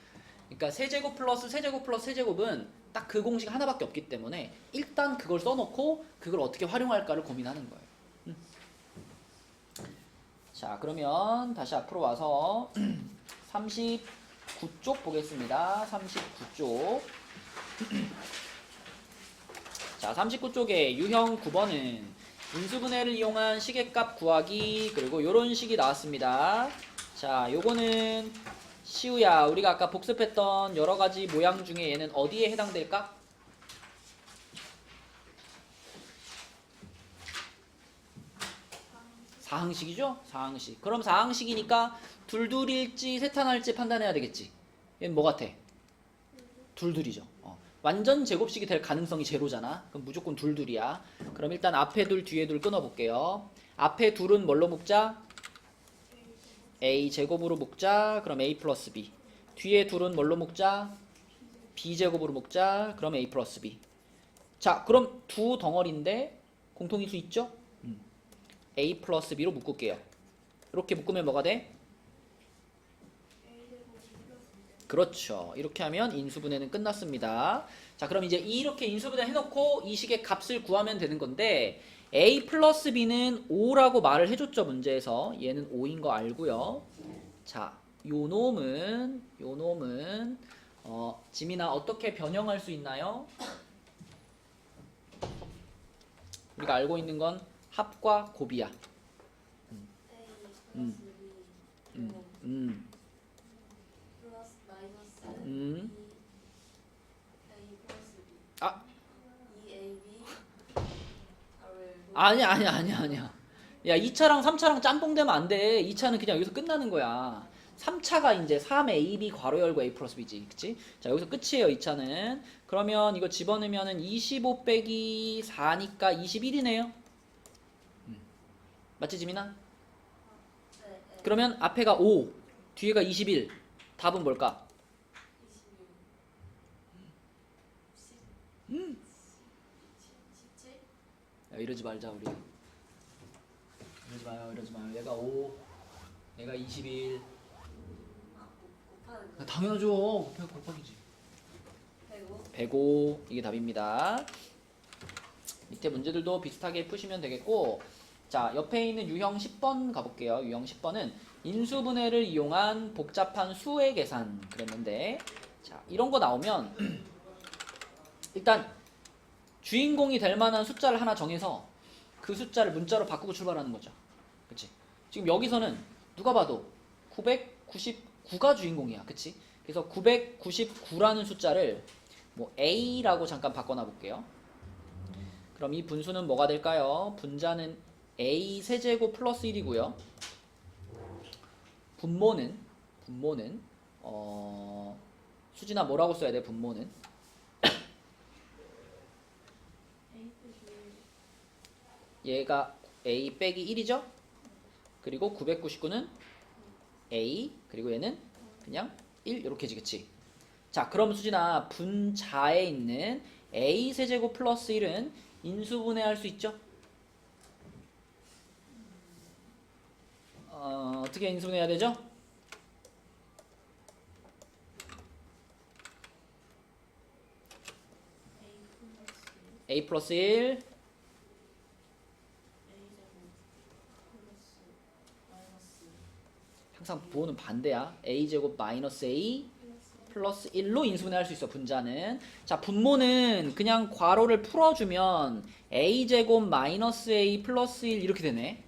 A: 그러니까 세제곱 플러스 세제곱 플러스 세제곱은 딱 그 공식 하나밖에 없기 때문에 일단 그걸 써놓고 그걸 어떻게 활용할까를 고민하는 거예요. 자, 그러면 다시 앞으로 와서 39쪽 보겠습니다. 39쪽. 자, 39쪽에 유형 9번은 인수분해를 이용한 시계값 구하기, 그리고 요런 식이 나왔습니다. 자, 요거는 시우야, 우리가 아까 복습했던 여러 가지 모양 중에 얘는 어디에 해당될까? 사항식이죠? 사항식. 그럼 사항식이니까 둘둘일지 셋하나일지 판단해야 되겠지. 얘는 뭐 같아? 둘둘이죠. 완전 제곱식이 될 가능성이 제로잖아. 그럼 무조건 둘둘이야. 그럼 일단 앞에 둘 뒤에 둘 끊어볼게요. 앞에 둘은 뭘로 묶자? a 제곱으로 묶자. 그럼 a 플러스 b. 뒤에 둘은 뭘로 묶자? b 제곱으로 묶자. 그럼 a 플러스 b. 자, 그럼 두 덩어리인데 공통인수 있죠? a 플러스 b로 묶을게요. 이렇게 묶으면 뭐가 돼? 그렇죠. 이렇게 하면 인수분해는 끝났습니다. 자, 그럼 이제 이렇게 인수분해 해놓고 이 식의 값을 구하면 되는 건데 a 플러스 b는 5라고 말을 해줬죠, 문제에서. 얘는 5인 거 알고요. 자, 요 놈은 지민아 어떻게 변형할 수 있나요? 우리가 알고 있는 건 합과 곱이야.
D: A 플러스 B 플러스 마이너스 A 플러스 B
A: 아,
D: 2AB
A: 아니야. 야, 2차랑 3차랑 짬뽕되면 안 돼. 2차는 그냥 여기서 끝나는 거야. 3차가 이제 3AB 괄호 열고 A 플러스 B지. 그치? 자, 여기서 끝이에요, 2차는. 그러면 이거 집어넣으면은 25 빼기 4니까 21이네요. 맞지, 지민아?
D: 네,
A: 그러면 앞에가 5, 뒤에가 21. 답은 뭘까?
D: 21 17
A: 야, 이러지 말자, 우리. 이러지 마요. 얘가 5, 얘가 21.
D: 곱하는 거
A: 당연하죠. 곱하기지.
D: 105
A: 105, 이게 답입니다. 밑에 문제들도 비슷하게 푸시면 되겠고, 자, 옆에 있는 유형 10번 가볼게요. 유형 10번은 인수분해를 이용한 복잡한 수의 계산 그랬는데, 자, 이런 거 나오면 일단 주인공이 될 만한 숫자를 하나 정해서 그 숫자를 문자로 바꾸고 출발하는 거죠. 그치? 지금 여기서는 누가 봐도 999가 주인공이야. 그치? 그래서 999라는 숫자를 뭐 A라고 잠깐 바꿔놔 볼게요. 그럼 이 분수는 뭐가 될까요? 분자는 A 세제곱 플러스 1이고요. 분모는 수진아 뭐라고 써야 돼? 분모는 얘가 A 빼기 1이죠? 그리고 999는 A 그리고 얘는 그냥 1 이렇게지. 그치? 자, 그럼 수진아 분자에 있는 A 세제곱 플러스 1은 인수분해할 수 있죠? 어떻게 인수분해해야 되죠? A 플러스 1 항상 부호는 반대야. A제곱 마이너스 A 플러스 1로 인수분해할 수 있어, 분자는. 자, 분모는 그냥 괄호를 풀어주면 A제곱 마이너스 A 플러스 1 이렇게 되네.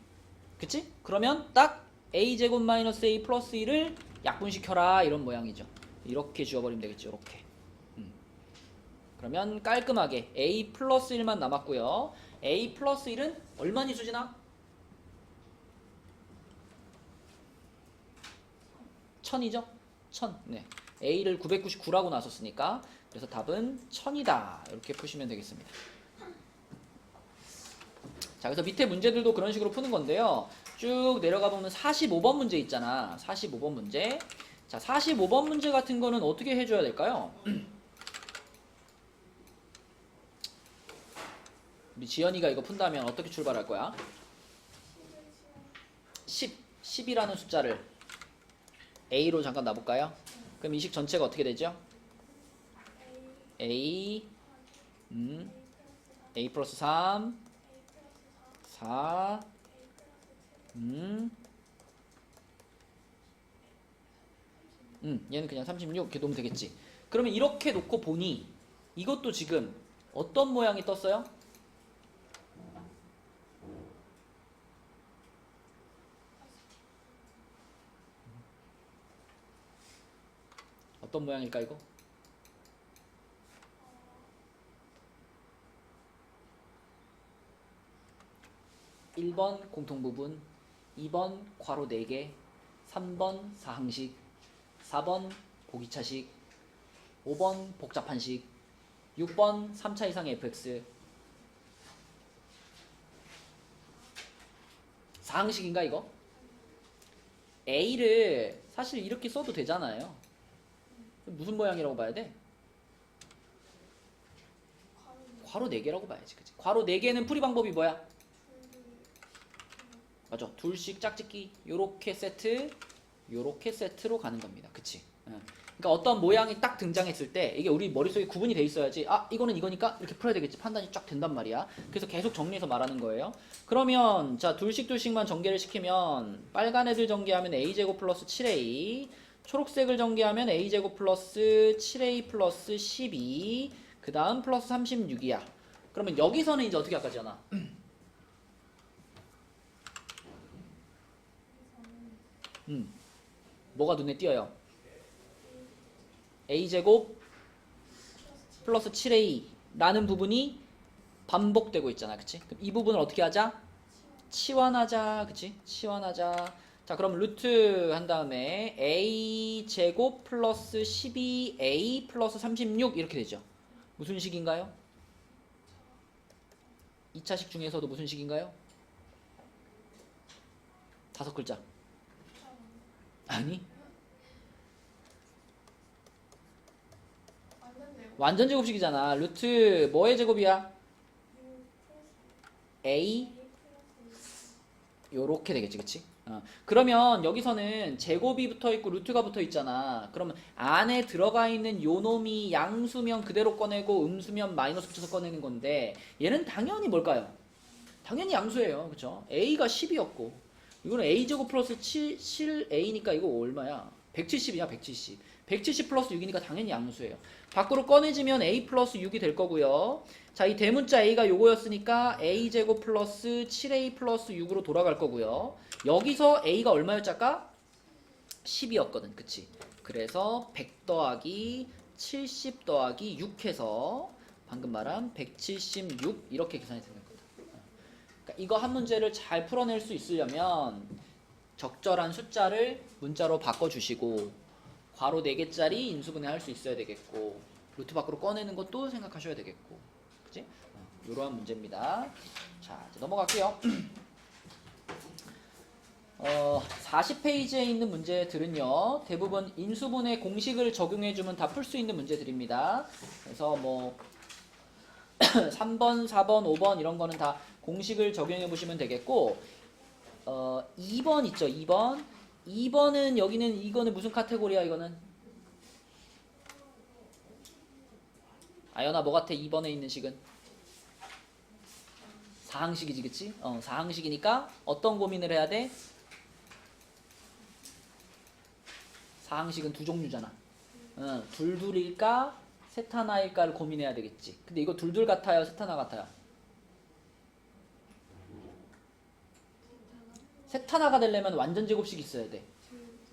A: 그치? 그러면 딱 A제곱 마이너스 A 플러스 1을 약분시켜라 이런 모양이죠. 이렇게 지워버리면 되겠죠. 이렇게. 그러면 깔끔하게 A 플러스 1만 남았고요. A 플러스 1은 얼마니 수진아? 1000이죠? 1000. 네. A를 999라고 나눴으니까 그래서 답은 1000이다. 이렇게 푸시면 되겠습니다. 자, 그래서 밑에 문제들도 그런 식으로 푸는 건데요. 쭉 내려가 보면 45번 문제 있잖아. 45번 문제. 자, 45번 문제 같은 거는 어떻게 해줘야 될까요? 우리 지연이가 이거 푼다면 어떻게 출발할 거야? 10이라는 숫자를 A로 잠깐 놔볼까요? 그럼 이 식 전체가 어떻게 되죠? A A 플러스 3 4 얘는 그냥 36 이렇게 놓으면 되겠지. 그러면 이렇게 놓고 보니 이것도 지금 어떤 모양이 떴어요? 어떤 모양일까 이거? 1번 공통부분, 2번 괄호 4개, 3번 사항식, 4번 보기차식, 5번 복잡한식, 6번 3차 이상의 fx. 사항식인가 이거? a를 사실 이렇게 써도 되잖아요. 무슨 모양이라고 봐야 돼? 괄호 4개라고 봐야지. 그치? 괄호 4개는 풀이 방법이 뭐야? 맞아. 둘씩 짝짓기 요렇게 세트 요렇게 세트로 가는 겁니다. 그치? 그러니까 어떤 모양이 딱 등장했을 때 이게 우리 머릿속에 구분이 돼 있어야지 아 이거는 이거니까 이렇게 풀어야 되겠지 판단이 쫙 된단 말이야. 그래서 계속 정리해서 말하는 거예요. 그러면 자 둘씩만 전개를 시키면 빨간 애들 전개하면 a제곱 플러스 7a, 초록색을 전개하면 a제곱 플러스 7a 플러스 12, 그 다음 플러스 36이야. 그러면 여기서는 이제 어떻게 할까 지연아? 뭐가 눈에 띄어요? a제곱 플러스 7a 라는 부분이 반복되고 있잖아. 그치? 그럼 이 부분을 어떻게 하자? 치환하자. 그치? 치환하자. 자 그럼 루트 한 다음에 a제곱 플러스 12a 플러스 36 이렇게 되죠. 무슨 식인가요? 2차식 중에서도 무슨 식인가요? 5글자. 아니 완전 제곱식이잖아. 루트 뭐의 제곱이야? a 요렇게 되겠지. 그치? 그러면 여기서는 제곱이 붙어있고 루트가 붙어있잖아. 그러면 안에 들어가 있는 요 놈이 양수면 그대로 꺼내고 음수면 마이너스 붙여서 꺼내는 건데 얘는 당연히 뭘까요? 당연히 양수예요. 그쵸? a가 10이었고 이거는 a제곱 플러스 7a니까 이거 얼마야? 170이야 170. 170 플러스 6이니까 당연히 양수예요. 밖으로 꺼내지면 a 플러스 6이 될 거고요. 자, 이 대문자 a가 요거였으니까 a제곱 플러스 7a 플러스 6으로 돌아갈 거고요. 여기서 a가 얼마였지 아까? 10이었거든. 그치? 그래서 100 더하기 70 더하기 6 해서 방금 말한 176 이렇게 계산이 되는 거다. 그러니까 이거 한 문제를 잘 풀어낼 수 있으려면 적절한 숫자를 문자로 바꿔주시고 괄호 4개짜리 인수분해 할 수 있어야 되겠고 루트 밖으로 꺼내는 것도 생각하셔야 되겠고 그치? 이러한 문제입니다. 자 이제 넘어갈게요. 40페이지에 있는 문제들은요 대부분 인수분해 공식을 적용해주면 다 풀 수 있는 문제들입니다. 그래서 뭐 3번, 4번, 5번 이런 거는 다 공식을 적용해 보시면 되겠고 2번 있죠. 2번은 여기는 이거는 무슨 카테고리야 이거는? 아연아 뭐 같아? 2번에 있는 식은? 사항식이지 그치? 사항식이니까 어떤 고민을 해야 돼? 사항식은 두 종류잖아. 둘둘일까? 셋 하나일까를 고민해야 되겠지. 근데 이거 둘둘 같아요? 셋 하나 같아요? 셋 하나가 되려면 완전 제곱식이 있어야 돼.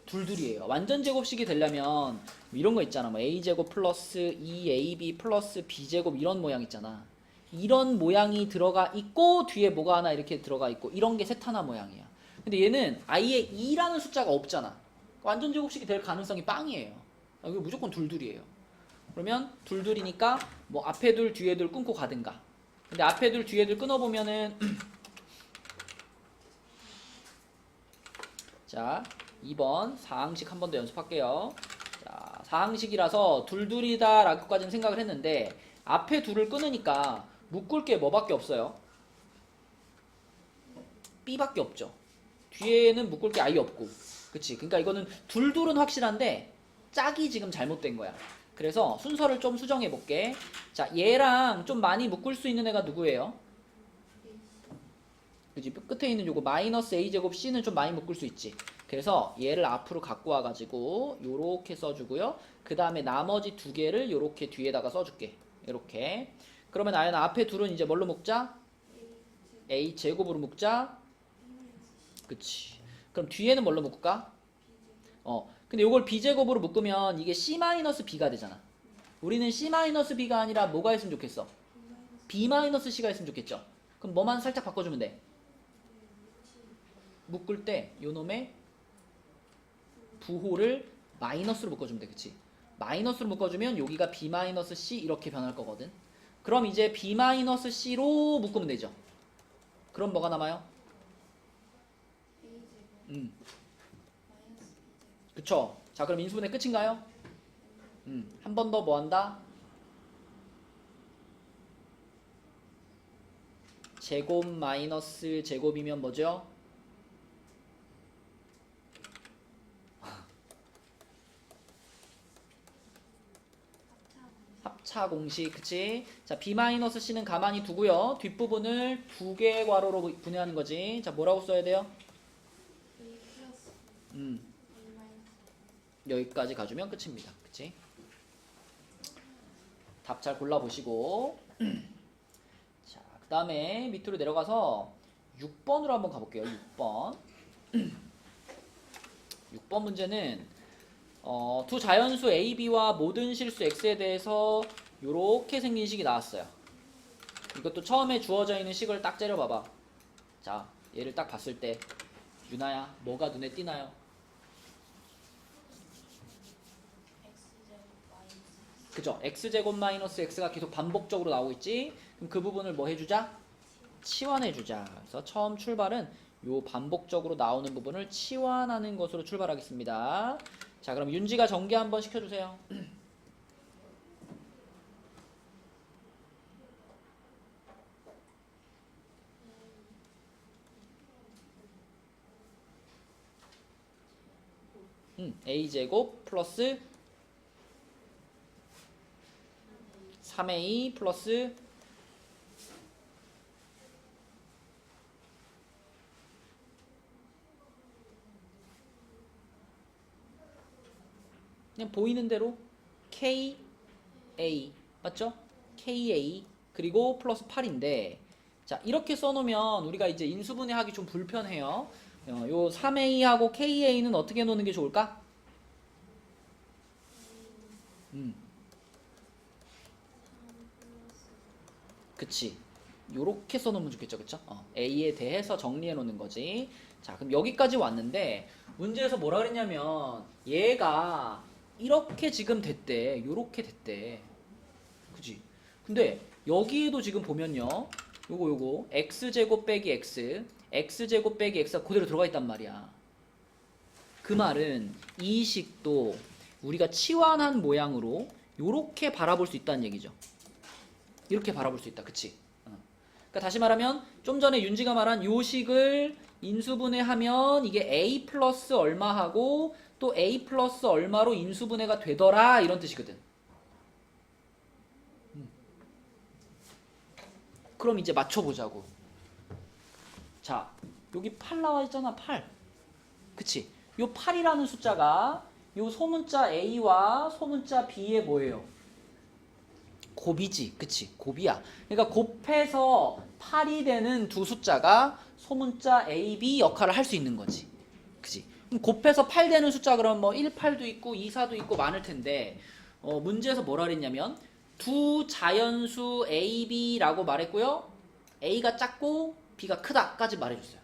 A: 둘둘이에요. 완전 제곱식이 되려면 이런 거 있잖아. 뭐 a제곱 플러스 2ab 플러스 b제곱 이런 모양 있잖아. 이런 모양이 들어가 있고 뒤에 뭐가 하나 이렇게 들어가 있고 이런 게 셋 하나 모양이야. 근데 얘는 아예 2라는 숫자가 없잖아. 완전 제곱식이 될 가능성이 빵이에요. 이거 무조건 둘둘이에요. 그러면 둘둘이니까 뭐 앞에 둘 뒤에 둘 끊고 가든가. 근데 앞에 둘 뒤에 둘 끊어보면은 자 2번 사항식 한 번 더 연습할게요. 자 사항식이라서 둘둘이다 라고까지는 생각을 했는데 앞에 둘을 끊으니까 묶을 게 뭐밖에 없어요? B밖에 없죠. 뒤에는 묶을 게 아예 없고 그치? 그러니까 이거는 둘둘은 확실한데 짝이 지금 잘못된 거야. 그래서 순서를 좀 수정해 볼게. 자 얘랑 좀 많이 묶을 수 있는 애가 누구예요? 그지? 끝에 있는 요거 마이너스 a제곱 c는 좀 많이 묶을 수 있지. 그래서 얘를 앞으로 갖고 와가지고 요렇게 써주고요. 그 다음에 나머지 두 개를 요렇게 뒤에다가 써줄게. 이렇게. 그러면 아연아 앞에 둘은 이제 뭘로 묶자? a제곱으로 묶자. 그치. 그럼 뒤에는 뭘로 묶을까? 근데 요걸 b제곱으로 묶으면 이게 c-b가 되잖아. 우리는 c-b가 아니라 뭐가 있으면 좋겠어? b-c가 있으면 좋겠죠. 그럼 뭐만 살짝 바꿔주면 돼. 묶을 때 요놈의 부호를 마이너스로 묶어주면 돼. 그치? 마이너스로 묶어주면 여기가 b-c 이렇게 변할 거거든. 그럼 이제 b-c로 묶으면 되죠. 그럼 뭐가 남아요? 그쵸? 자, 그럼 인수분해 끝인가요? 한 번 더 뭐 한다? 제곱 마이너스 제곱이면 뭐죠? 합차 공식, 그치? 자, b-c는 가만히 두고요. 뒷부분을 두 개의 괄호로 분해하는 거지. 자, 뭐라고 써야 돼요? 여기까지 가주면 끝입니다. 그치? 답 잘 골라보시고 자, 그 다음에 밑으로 내려가서 6번으로 한번 가볼게요. 6번 6번 문제는 두 자연수 a, b와 모든 실수 x에 대해서 요렇게 생긴 식이 나왔어요. 이것도 처음에 주어져 있는 식을 딱 째려봐봐. 자, 얘를 딱 봤을 때 유나야, 뭐가 눈에 띄나요? 그죠? x제곱 마이너스 x가 계속 반복적으로 나오고 있지? 그럼 그 부분을 뭐 해주자? 치환해주자. 그래서 처음 출발은 요 반복적으로 나오는 부분을 치환하는 것으로 출발하겠습니다. 자, 그럼 윤지가 전개 한번 시켜주세요. a제곱 플러스 3a 플러스 그냥 보이는 대로 ka 맞죠? ka 그리고 플러스 8인데 자, 이렇게 써놓으면 우리가 이제 인수분해 하기 좀 불편해요. 요 3a하고 ka는 어떻게 놓는 게 좋을까? 그치. 요렇게 써놓으면 좋겠죠. 그쵸? a에 대해서 정리해 놓는 거지. 자, 그럼 여기까지 왔는데 문제에서 뭐라 그랬냐면 얘가 이렇게 지금 됐대. 요렇게 됐대. 그치? 근데 여기에도 지금 보면요. 요거 x제곱 빼기 x제곱 빼기 x가 그대로 들어가 있단 말이야. 그 말은 이 식도 우리가 치환한 모양으로 요렇게 바라볼 수 있다는 얘기죠. 이렇게 바라볼 수 있다. 그치? 그러니까 다시 말하면 좀 전에 윤지가 말한 요 식을 인수분해하면 이게 a 플러스 얼마하고 또 a 플러스 얼마로 인수분해가 되더라 이런 뜻이거든. 그럼 이제 맞춰보자고. 자, 여기 8 나와 있잖아. 8. 그치? 요 8이라는 숫자가 요 소문자 a와 소문자 b의 뭐예요? 곱이지. 그치? 곱이야. 그러니까 곱해서 8이 되는 두 숫자가 소문자 a, b 역할을 할 수 있는 거지. 그치? 그럼 곱해서 8 되는 숫자 그럼 뭐 1, 8도 있고 2, 4도 있고 많을 텐데 문제에서 뭐라 그랬냐면 두 자연수 a, b라고 말했고요. a가 작고 b가 크다까지 말해줬어요.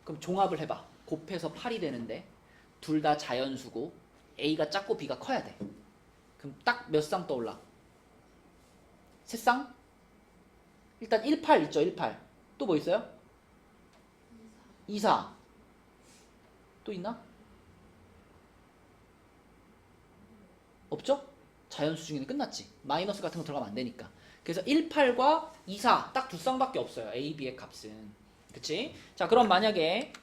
A: 그럼 종합을 해봐. 곱해서 8이 되는데 둘 다 자연수고 a가 작고 b가 커야 돼. 그럼 딱 몇 쌍 떠올라? 세 쌍? 일단 18 있죠. 18. 또 뭐 있어요? 24. 또 있나? 없죠? 자연수 중에는 끝났지. 마이너스 같은 거 들어가면 안 되니까. 그래서 18과 24 딱 두 쌍밖에 없어요. A, B의 값은. 그치? 자, 그럼 만약에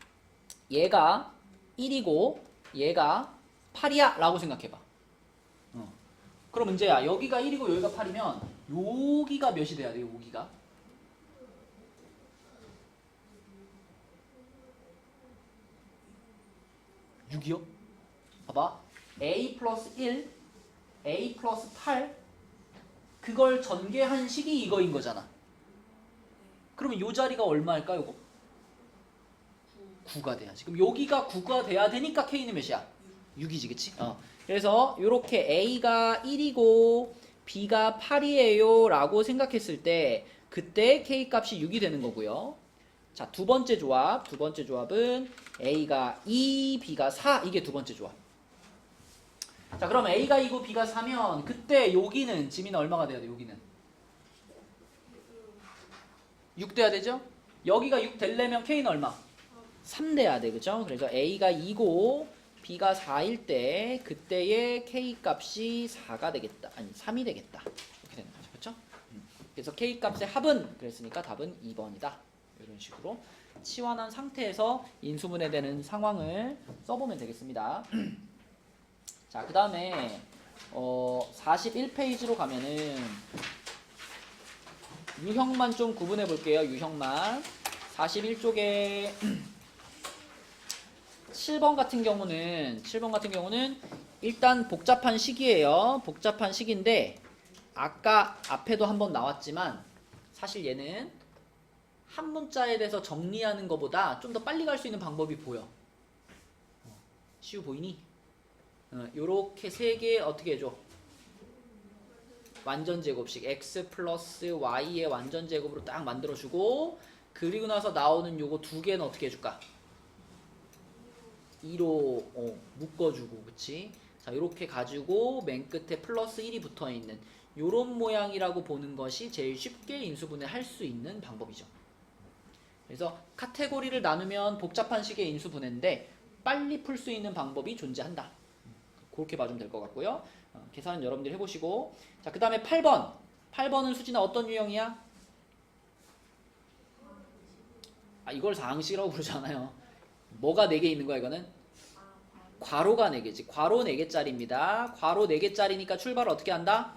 A: 얘가 1이고 얘가 8이야 라고 생각해봐. 그럼 문제야. 여기가 1이고 여기가 8이면 여기가 몇이 돼야 돼? 여기가 6이요? 봐봐. a 플러스 1, a 플러스 8 그걸 전개한 식이 이거인 거잖아. 그러면 요 자리가 얼마일까 요거? 9가 돼야지. 그럼 여기가 9가 돼야 되니까 k는 몇이야? 6이지, 그치? 그래서 요렇게 a가 1이고 b가 8이에요 라고 생각했을 때 그때 k 값이 6이 되는 거고요. 자, 두 번째 조합은 a가 2, b가 4 이게 두 번째 조합. 자, 그럼 a가 2고 b가 4면 그때 여기는 지민아 얼마가 돼야 돼? 여기는 6 돼야 되죠? 여기가 6 되려면 k는 얼마? 3 돼야 돼, 그죠? 그래서 a가 2고 b가 4일 때 그때의 k 값이 4가 되겠다. 아니 3이 되겠다. 이렇게 되는 거죠, 그렇죠? 그래서 k 값의 합은 그랬으니까 답은 2번이다. 이런 식으로 치환한 상태에서 인수분해 되는 상황을 써보면 되겠습니다. 자, 그 다음에 41페이지로 가면은 유형만 좀 구분해 볼게요. 유형만 41쪽에 7번 같은 경우는 일단 복잡한 식이에요. 복잡한 식인데 아까 앞에도 한번 나왔지만 사실 얘는 한 문자에 대해서 정리하는 것보다 좀 더 빨리 갈 수 있는 방법이 보여. 시우 보이니? 요렇게 세 개 어떻게 해줘? 완전 제곱식 x 플러스 y의 완전 제곱으로 딱 만들어주고 그리고 나서 나오는 요거 두 개는 어떻게 해줄까? 2로 묶어주고, 그치? 자, 요렇게 가지고 맨 끝에 플러스 1이 붙어있는 요런 모양이라고 보는 것이 제일 쉽게 인수분해 할 수 있는 방법이죠. 그래서 카테고리를 나누면 복잡한 식의 인수분해인데 빨리 풀 수 있는 방법이 존재한다. 그렇게 봐주면 될 것 같고요. 계산은 여러분들이 해보시고. 자, 그 다음에 8번. 8번은 수진아 어떤 유형이야? 이걸 사항식이라고 부르잖아요. 뭐가 4개 있는 거야, 이거는? 괄호가 4개지. 괄호 4개짜리입니다. 괄호 4개짜리니까 출발을 어떻게 한다?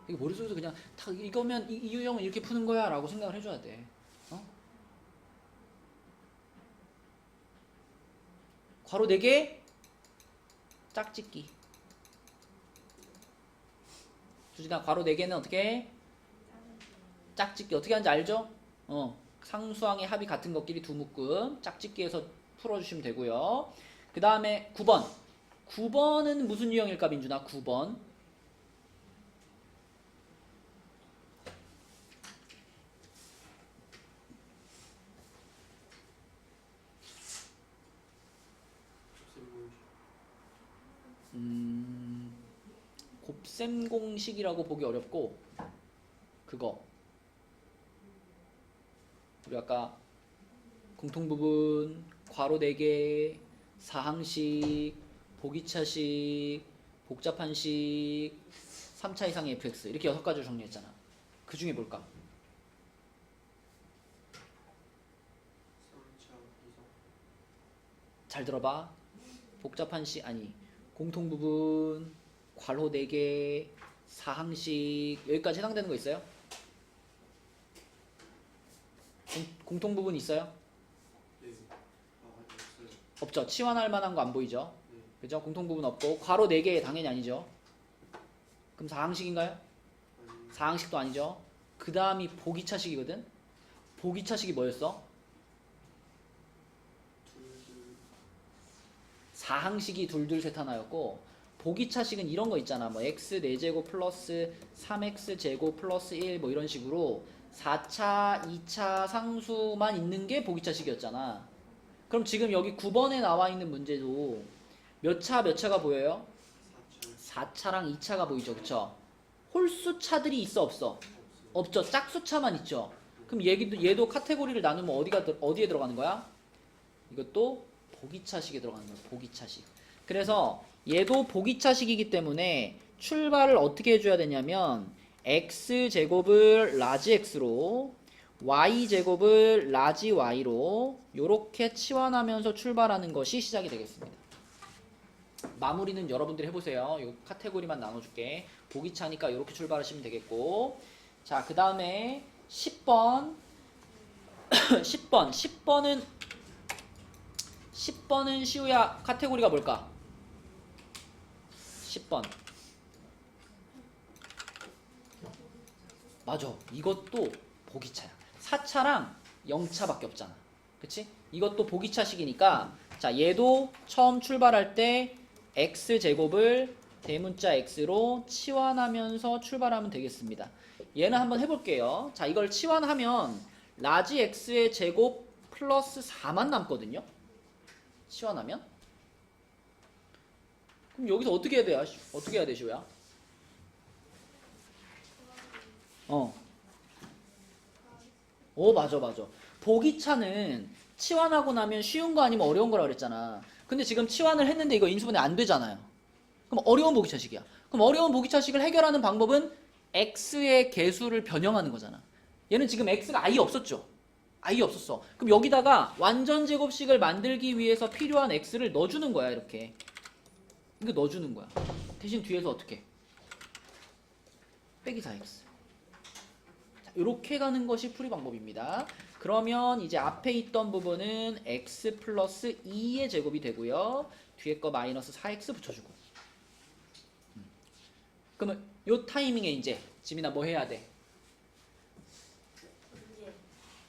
A: 이거 머릿속에서 그냥 다 이거면 이 유형은 이렇게 푸는 거야 라고 생각을 해줘야 돼. 괄호 4개 짝짓기. 수진아, 괄호 4개는 어떻게 해? 짝짓기 어떻게 하는지 알죠? 상수항의 합이 같은 것끼리 두 묶음 짝짓기해서 풀어주시면 되고요. 그 다음에 9번. 9번은 무슨 유형일까, 민준아? 9번. 곱셈 공식이라고 보기 어렵고 그거 우리 아까 공통부분, 괄호 4개, 사항식, 보기차식, 복잡한식, 3차 이상의 fx 이렇게 6가지를 정리했잖아. 그 중에 뭘까?
C: 3차 이상.
A: 잘 들어봐. 복잡한식 아니 공통부분, 괄호 4개, 사항식 여기까지 해당되는 거 있어요? 공통부분 있어요?
C: 네. 없어요.
A: 없죠. 치환할 만한 거 안 보이죠?
C: 네.
A: 그죠? 공통부분 없고 괄호 4개 당연히 아니죠. 그럼 사항식인가요? 사항식도 아니죠. 그 다음이 보기차식이거든. 보기차식이 뭐였어? 사항식이 둘둘 하나였고 보기차식은 이런 거 있잖아. 뭐 x 4제곱 플러스 3x 제곱 플러스 1 뭐 이런 식으로 4차, 2차 상수만 있는 게 보기차식이었잖아. 그럼 지금 여기 9번에 나와 있는 문제도 몇 차가 보여요? 4차랑 2차가 보이죠. 그쵸? 홀수차들이 있어 없어? 없죠. 짝수차만 있죠. 그럼 얘도 카테고리를 나누면 어디에 들어가는 거야? 이것도 보기차식에 들어가는 거야. 보기차식. 그래서 얘도 보기차식이기 때문에 출발을 어떻게 해줘야 되냐면 x제곱을 라지 x로 y제곱을 라지 y로 요렇게 치환하면서 출발하는 것이 시작이 되겠습니다. 마무리는 여러분들이 해보세요. 요 카테고리만 나눠줄게. 보기차니까 요렇게 출발하시면 되겠고 자, 그 다음에 10번 10번은 시우야 카테고리가 뭘까? 10번. 맞아. 이것도 보기차야. 4차랑 0차밖에 없잖아. 그치? 이것도 보기차식이니까 자, 얘도 처음 출발할 때 x제곱을 대문자 x로 치환하면서 출발하면 되겠습니다. 얘는 한번 해볼게요. 자, 이걸 치환하면 라지 x의 제곱 플러스 4만 남거든요. 치환하면. 그럼 여기서 어떻게 해야 돼? 어떻게 해야 돼, 시우야? 오, 맞아. 보기차는 치환하고 나면 쉬운 거 아니면 어려운 거라 그랬잖아. 근데 지금 치환을 했는데 이거 인수분해 안 되잖아요. 그럼 어려운 보기차식이야. 그럼 어려운 보기차식을 해결하는 방법은 x의 개수를 변형하는 거잖아. 얘는 지금 x가 아예 없었죠. 아예 없었어. 그럼 여기다가 완전 제곱식을 만들기 위해서 필요한 x를 넣어주는 거야. 이렇게. 이거 넣어주는 거야. 대신 뒤에서 어떻게? 빼기 4x. 이렇게 가는 것이 풀이 방법입니다. 그러면 이제 앞에 있던 부분은 x 플러스 2의 제곱이 되고요. 뒤에 거 마이너스 4x 붙여주고. 그러면 요 타이밍에 이제 지민아 뭐 해야 돼?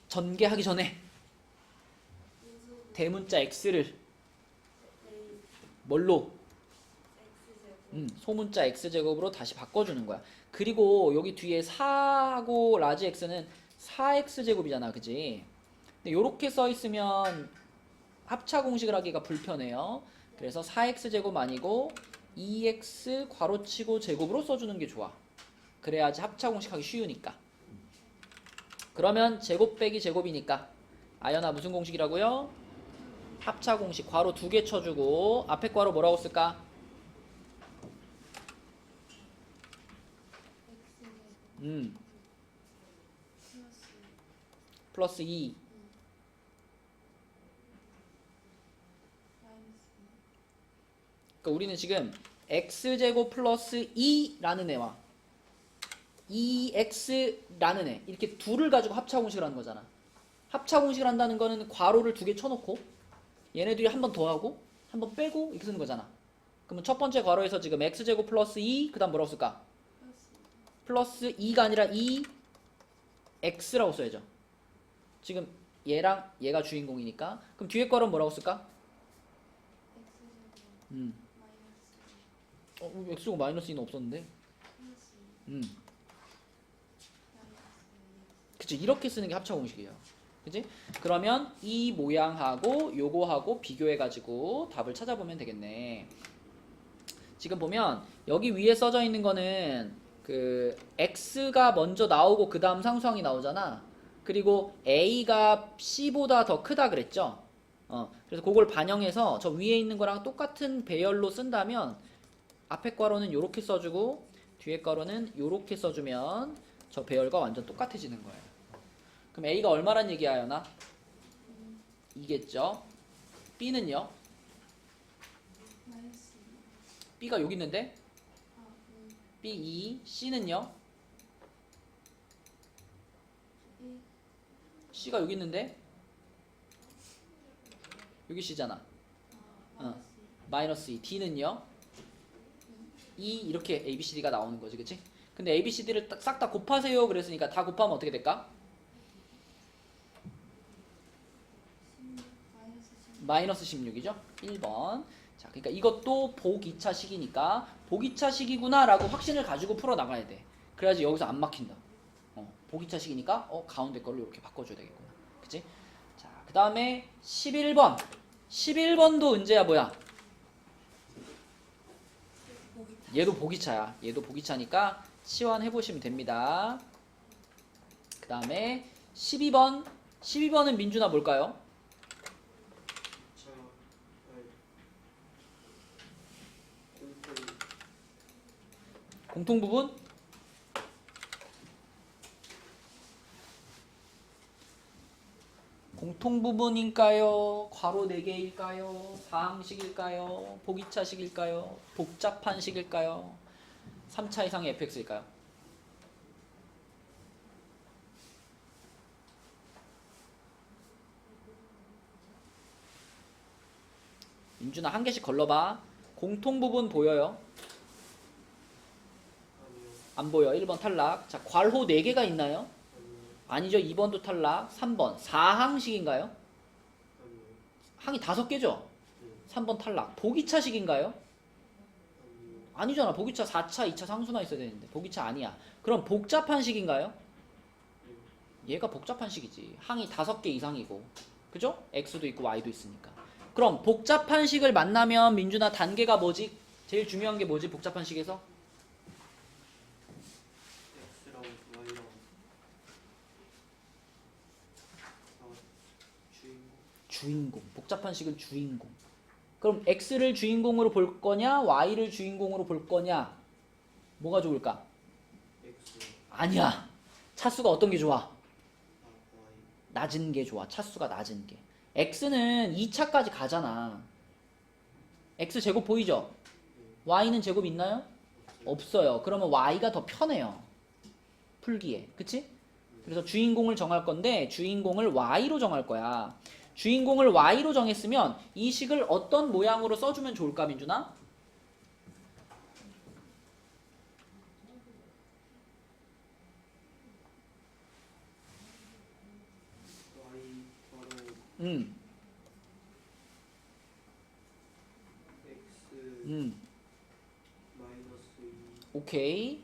A: 전개하기 전에 대문자 x를 뭘로? 소문자 x제곱으로 다시 바꿔주는 거야. 그리고 여기 뒤에 4하고 라지 x는 4x제곱이잖아. 그지? 근데 요렇게 써있으면 합차 공식을 하기가 불편해요. 그래서 4x제곱 아니고 2x 괄호치고 제곱으로 써주는 게 좋아. 그래야지 합차 공식하기 쉬우니까. 그러면 제곱 빼기 제곱이니까 아연아 무슨 공식이라고요? 합차 공식 괄호 2개 쳐주고 앞에 괄호 뭐라고 쓸까? 플러스 2. 그러니까 우리는 지금 x제곱 플러스 2라는 애와 2x라는 애 이렇게 둘을 가지고 합차 공식을 하는 거잖아. 합차 공식을 한다는 거는 괄호를 2개 쳐놓고 얘네들이 한 번 더 하고 한 번 빼고 이렇게 쓰는 거잖아. 그러면 첫 번째 괄호에서 지금 x제곱 플러스 2 그 다음 뭐라고 쓸까? 플러스 2가 아니라 2x라고 써야죠. 지금 얘랑 얘가 주인공이니까. 그럼 뒤에 괄호는 뭐라고 쓸까? x제곱 마이너스 2는 없었는데. 그치, 이렇게 쓰는 게 합차 공식이에요. 그치? 그러면 이 모양하고 요거하고 비교해가지고 답을 찾아보면 되겠네. 지금 보면 여기 위에 써져 있는 거는 그 x가 먼저 나오고 그 다음 상수항이 나오잖아. 그리고 a가 c보다 더 크다 그랬죠. 그래서 그걸 반영해서 저 위에 있는 거랑 똑같은 배열로 쓴다면 앞에 괄호는 요렇게 써주고 뒤에 괄호는 요렇게 써주면 저 배열과 완전 똑같아지는 거예요. 그럼 a가 얼마란 얘기야, 연아? 2겠죠. b는요? b가 여기 있는데 b 2, c는요? c가 여기 있는데 여기 c잖아. 마이너스 2. d는요? 2 이렇게 a, b, c, d가 나오는 거지. 그치? 근데 a, b, c, d를 싹 다 곱하세요 그랬으니까 다 곱하면 어떻게 될까? 마이너스 16이죠? 1번. 자, 그러니까 이것도 보기차식이니까 보기차식이구나 라고 확신을 가지고 풀어나가야 돼. 그래야지 여기서 안 막힌다. 보기차식이니까 가운데 걸로 이렇게 바꿔줘야 되겠구나. 그치? 자, 그 다음에 11번. 11번도 은재야 뭐야? 얘도 보기차야. 얘도 보기차니까 치환해보시면 됩니다. 그 다음에 12번. 12번은 민준아 뭘까요? 공통부분? 공통부분일까요? 괄호 4개일까요? 사항식일까요? 보기차식일까요? 복잡한 식일까요? 3차 이상의 fx일까요? 민준아 한 개씩 걸러봐. 공통 부분 보여요?
C: 아니요.
A: 안 보여. 1번 탈락. 자, 괄호 4개가 있나요?
C: 아니요.
A: 아니죠. 2번도 탈락. 3번 4항식인가요?
C: 아니요.
A: 항이 5개죠?
C: 네.
A: 3번 탈락. 보기차식인가요?
C: 아니요.
A: 아니잖아. 보기차 4차, 2차 상수만 있어야 되는데. 보기차 아니야. 그럼 복잡한 식인가요?
C: 네.
A: 얘가 복잡한 식이지. 항이 5개 이상이고. 그죠? x도 있고 y도 있으니까. 그럼 복잡한 식을 만나면 민준아 단계가 뭐지? 제일 중요한 게 뭐지? 복잡한 식에서?
C: X랑 Y랑 주인공.
A: 주인공. 복잡한 식은 주인공. 그럼 x를 주인공으로 볼 거냐? y를 주인공으로 볼 거냐? 뭐가 좋을까?
C: X.
A: 아니야. 차수가 어떤 게 좋아?
C: Y.
A: 낮은 게 좋아. 차수가 낮은 게. x는 2차까지 가잖아. x 제곱 보이죠? y는 제곱 있나요? 없어요. 그러면 y가 더 편해요. 풀기에. 그치? 그래서 주인공을 정할 건데 주인공을 y로 정할 거야. 주인공을 y로 정했으면 이 식을 어떤 모양으로 써주면 좋을까, 민준아?
C: Y 바로
A: 음,
C: X 마이너스 2
A: 오케이.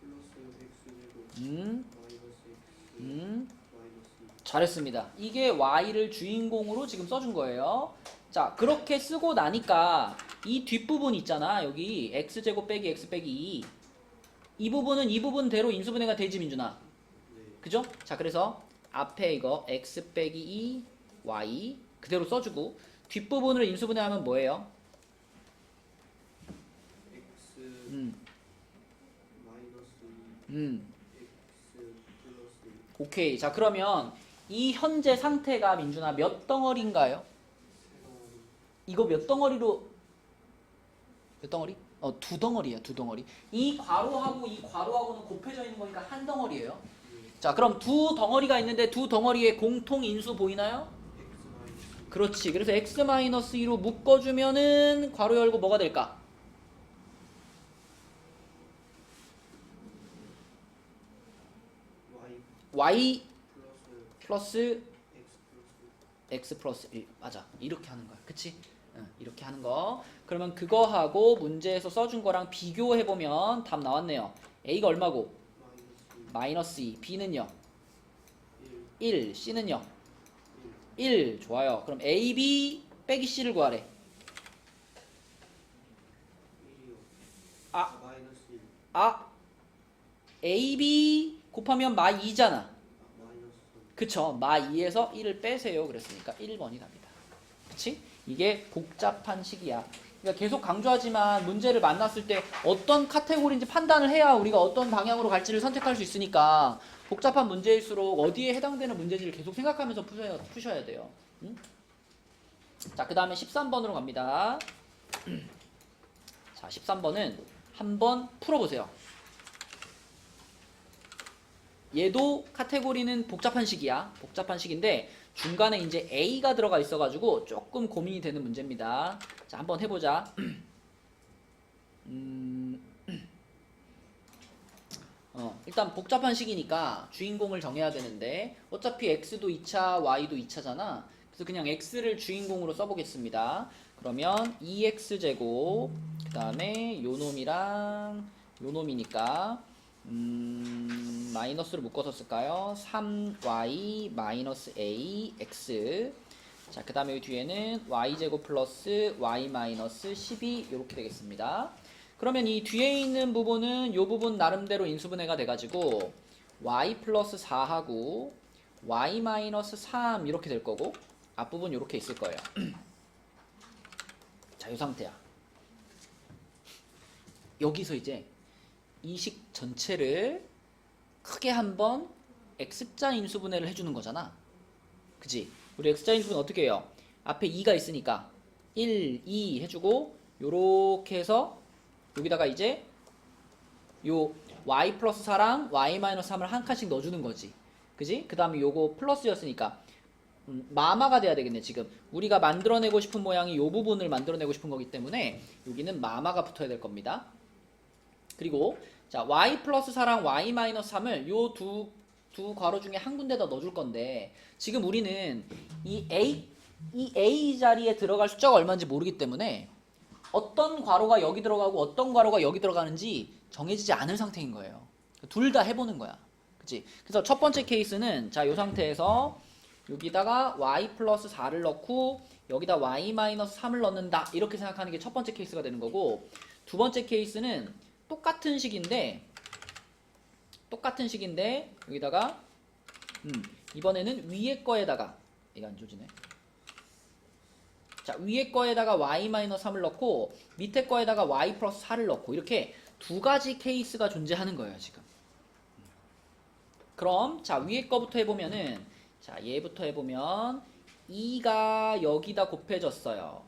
C: 플러스 X 제곱
A: 마이너스
C: X
A: 음.
C: 마이너스 2.
A: 잘했습니다. 이게 y를 주인공으로 지금 써준 거예요. 자, 그렇게 쓰고 나니까 이 뒷부분 있잖아. 여기 x제곱 빼기 x 빼기 2. 이 부분은 이 부분대로 인수분해가 되지, 민준아.
C: 네.
A: 그죠? 자, 그래서 앞에 이거 x 빼기 2 y 그대로 써주고 뒷부분으로 인수분해하면 뭐예요?
C: X
A: 음,
C: 마이너스 2 X 플러스 2
A: 오케이. 자, 그러면 이 현재 상태가 민준아 몇 덩어리인가요?
C: 새로운
A: 이거 몇 덩어리로 몇 덩어리? 두 덩어리야, 두 덩어리. 이 괄호하고 이 괄호하고는 곱해져 있는 거니까 한 덩어리예요. 자, 그럼 두 덩어리가 있는데 두 덩어리의 공통 인수 보이나요?
C: X 마이너스
A: 그렇지. 그래서 x-2로 묶어주면은 괄호 열고 뭐가 될까?
C: Y
A: y
C: 플러스
A: 플러스
C: X 플러스
A: x 플러스 1. 맞아. 이렇게 하는 거야. 그치? 응, 이렇게 하는 거. 그러면 그거하고 문제에서 써준 거랑 비교해보면 답 나왔네요. a가 얼마고?
C: 마이너스 2
A: 마이너스 2. b는요?
C: 1
A: 1. c는요?
C: 1
A: 1. 좋아요. 그럼 ab 빼기 c를 구하래.
C: 1이요.
A: 아.
C: 마이너스 1
A: 아, ab 곱하면 마 2잖아.
C: 마이너스
A: 그쵸? 마 2에서 1을 빼세요. 그랬으니까 1번이 답니다. 그치? 이게 복잡한 식이야. 그러니까 계속 강조하지만 문제를 만났을 때 어떤 카테고리인지 판단을 해야 우리가 어떤 방향으로 갈지를 선택할 수 있으니까 복잡한 문제일수록 어디에 해당되는 문제지를 계속 생각하면서 푸셔야 돼요. 응? 자, 그 다음에 13번으로 갑니다. 자, 13번은 한번 풀어보세요. 얘도 카테고리는 복잡한 식이야. 복잡한 식인데 중간에 이제 A가 들어가 있어가지고 조금 고민이 되는 문제입니다. 자, 한번 해보자. 일단 복잡한 식이니까 주인공을 정해야 되는데 어차피 X도 2차, Y도 2차잖아. 그래서 그냥 X를 주인공으로 써보겠습니다. 그러면 2X제곱 그 다음에 요 놈이랑 요 놈이니까 마이너스를 묶어서 쓸까요? 3y 마이너스 a x. 자, 그 다음에 이 뒤에는 y제곱 플러스 y 마이너스 12 이렇게 되겠습니다. 그러면 이 뒤에 있는 부분은 이 부분 나름대로 인수분해가 돼가지고 y 플러스 4하고 y 마이너스 3 이렇게 될 거고 앞부분 이렇게 있을 거예요. 자, 이 상태야. 여기서 이제 이 식 전체를 크게 한번 x자 인수분해를 해주는 거잖아. 그치? 우리 x자 인수분해 어떻게 해요? 앞에 2가 있으니까 1, 2 해주고 요렇게 해서 여기다가 이제 요 y 플러스 4랑 y 마이너스 3을 한 칸씩 넣어주는 거지. 그지? 그 다음에 요거 플러스였으니까 마마가 돼야 되겠네. 지금 우리가 만들어내고 싶은 모양이 요 부분을 만들어내고 싶은 거기 때문에 여기는 마마가 붙어야 될 겁니다. 그리고 자 y 플러스 4랑 y 마이너스 3을 요 두 괄호 중에 한 군데다 넣어줄 건데 지금 우리는 이 A 자리에 들어갈 숫자가 얼마인지 모르기 때문에 어떤 괄호가 여기 들어가고 어떤 괄호가 여기 들어가는지 정해지지 않은 상태인 거예요. 둘 다 해보는 거야. 그치? 그래서 첫 번째 케이스는 자, 이 상태에서 여기다가 y 플러스 4를 넣고 여기다 y 마이너스 3을 넣는다. 이렇게 생각하는 게 첫 번째 케이스가 되는 거고 두 번째 케이스는 똑같은 식인데 여기다가 이번에는 위에 거에다가 이거 안 조지네. 자, 위에 거에다가 y 마이너스 3을 넣고 밑에 거에다가 y 플러스 4를 넣고 이렇게 두 가지 케이스가 존재하는 거예요, 지금. 그럼 자, 위에 거부터 해보면은 자, 얘부터 해보면 2가 여기다 곱해졌어요.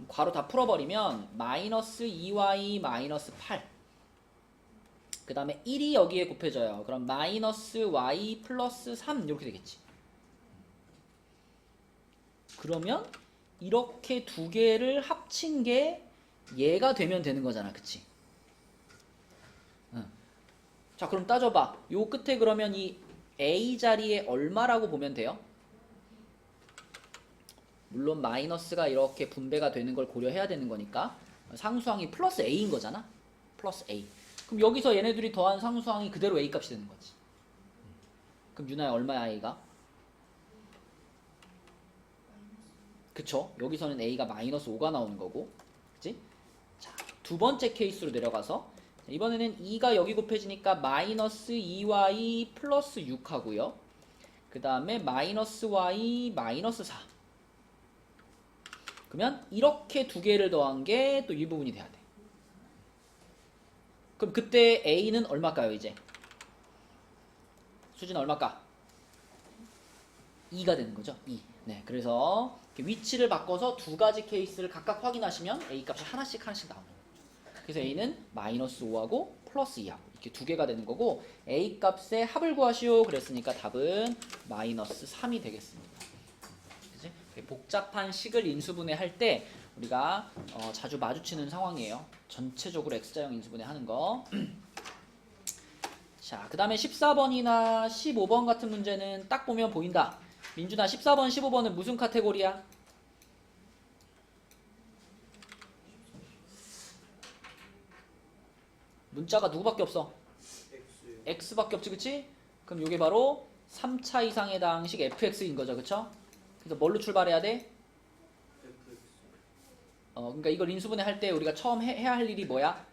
A: 괄호 다 풀어버리면 마이너스 2y 마이너스 8. 그 다음에 1이 여기에 곱해져요. 그럼 마이너스 y 플러스 3 이렇게 되겠지. 그러면 이렇게 두 개를 합친 게 얘가 되면 되는 거잖아. 그치? 응. 자, 그럼 따져봐. 요 끝에 그러면 이 A 자리에 얼마라고 보면 돼요? 물론 마이너스가 이렇게 분배가 되는 걸 고려해야 되는 거니까 상수항이 플러스 A인 거잖아. 플러스 A. 그럼 여기서 얘네들이 더한 상수항이 그대로 A 값이 되는 거지. 그럼 유나야 얼마야 A가? 그쵸? 여기서는 A가 마이너스 5가 나오는 거고, 그치? 자, 두 번째 케이스로 내려가서 이번에는 2가 여기 곱해지니까 마이너스 2y 플러스 6 하고요. 그 다음에 마이너스 y 마이너스 4. 그러면 이렇게 두 개를 더한 게 또 이 부분이 돼야 돼. 그럼 그때 A는 얼마일까요, 이제? 수진 얼마일까? 2가 되는 거죠, 2. 네, 그래서 위치를 바꿔서 두 가지 케이스를 각각 확인하시면 A 값이 하나씩 나오는 거죠. 그래서 A는 마이너스 5하고 플러스 2하고 이렇게 두 개가 되는 거고 A 값의 합을 구하시오 그랬으니까 답은 마이너스 3이 되겠습니다. 그치? 복잡한 식을 인수분해 할 때 우리가 자주 마주치는 상황이에요. 전체적으로 X자형 인수분해 하는 거. 자, 그 다음에 14번이나 15번 같은 문제는 딱 보면 보인다. 민준아 14번, 15번은 무슨 카테고리야? 문자가 누구밖에 없어? X밖에 없지, 그치? 그럼 이게 바로 3차 이상의 다항식 fx인 거죠, 그쵸? 그래서 뭘로 출발해야 돼? 그러니까 이걸 인수분해 할 때 우리가 처음 해야 할 일이 뭐야?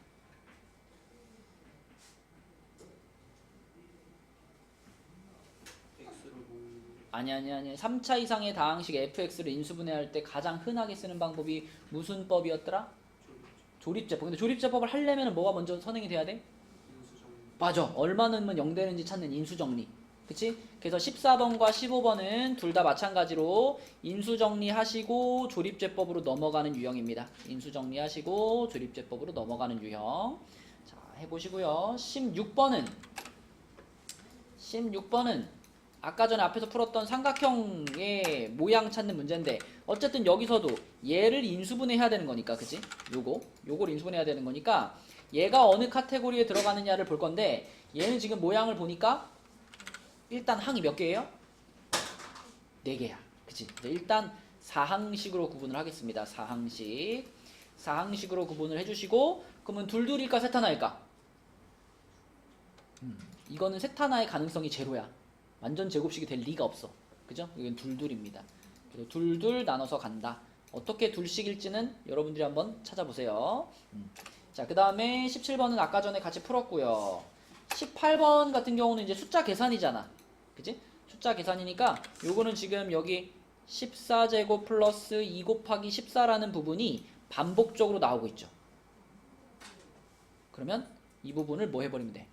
A: 아니 3차 이상의 다항식 fx를 인수분해할 때 가장 흔하게 쓰는 방법이 무슨 법이었더라? 조립제법. 근데 조립제법을 하려면 뭐가 먼저 선행이 돼야 돼? 맞아. 얼마 넣으면 0 되는지 찾는 인수정리. 그치? 그래서 14번과 15번은 둘 다 마찬가지로 인수정리하시고 조립제법으로 넘어가는 유형입니다. 인수정리하시고 조립제법으로 넘어가는 유형. 자, 해보시고요. 16번은 아까 전에 앞에서 풀었던 삼각형의 모양 찾는 문제인데 어쨌든 여기서도 얘를 인수분해해야 되는 거니까, 그치? 요걸 인수분해해야 되는 거니까 얘가 어느 카테고리에 들어가느냐를 볼 건데 얘는 지금 모양을 보니까 일단 항이 몇 개예요? 4개야. 그치? 일단 4항식으로 구분을 하겠습니다. 4항식으로 구분을 해주시고 그러면 둘둘일까 셋 하나일까? 이거는 셋 하나의 가능성이 제로야. 완전 제곱식이 될 리가 없어. 그죠? 이건 둘둘입니다. 그래서 둘둘 나눠서 간다. 어떻게 둘식일지는 여러분들이 한번 찾아보세요. 자, 그 다음에 17번은 아까 전에 같이 풀었고요. 18번 같은 경우는 이제 숫자 계산이잖아. 그치? 숫자 계산이니까 요거는 지금 여기 14제곱 플러스 2 곱하기 14라는 부분이 반복적으로 나오고 있죠. 그러면 이 부분을 뭐 해버리면 돼?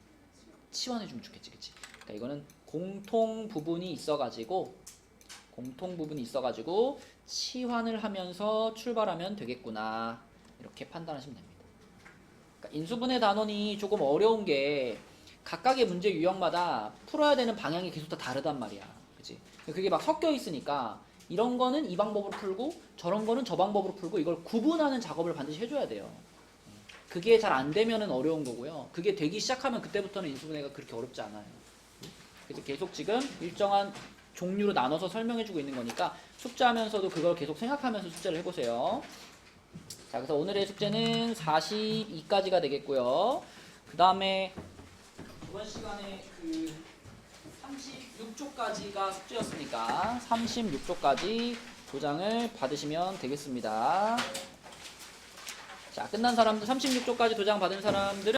A: 치환해주면 좋겠지. 그치? 그러니까 이거는 공통 부분이 있어가지고 치환을 하면서 출발하면 되겠구나. 이렇게 판단하시면 됩니다. 그러니까 인수분해 단원이 조금 어려운 게 각각의 문제 유형마다 풀어야 되는 방향이 계속 다 다르단 말이야. 그치? 그게 막 섞여 있으니까 이런 거는 이 방법으로 풀고 저런 거는 저 방법으로 풀고 이걸 구분하는 작업을 반드시 해줘야 돼요. 그게 잘 안 되면은 어려운 거고요. 그게 되기 시작하면 그때부터는 인수분해가 그렇게 어렵지 않아요. 그래서 계속 지금 일정한 종류로 나눠서 설명해주고 있는 거니까 숙제하면서도 그걸 계속 생각하면서 숙제를 해보세요. 자, 그래서 오늘의 숙제는 42까지가 되겠고요. 그 다음에 이번 시간에 그 36쪽까지가 숙제였으니까 36쪽까지 도장을 받으시면 되겠습니다. 자, 끝난 사람들 36쪽까지 도장 받은 사람들은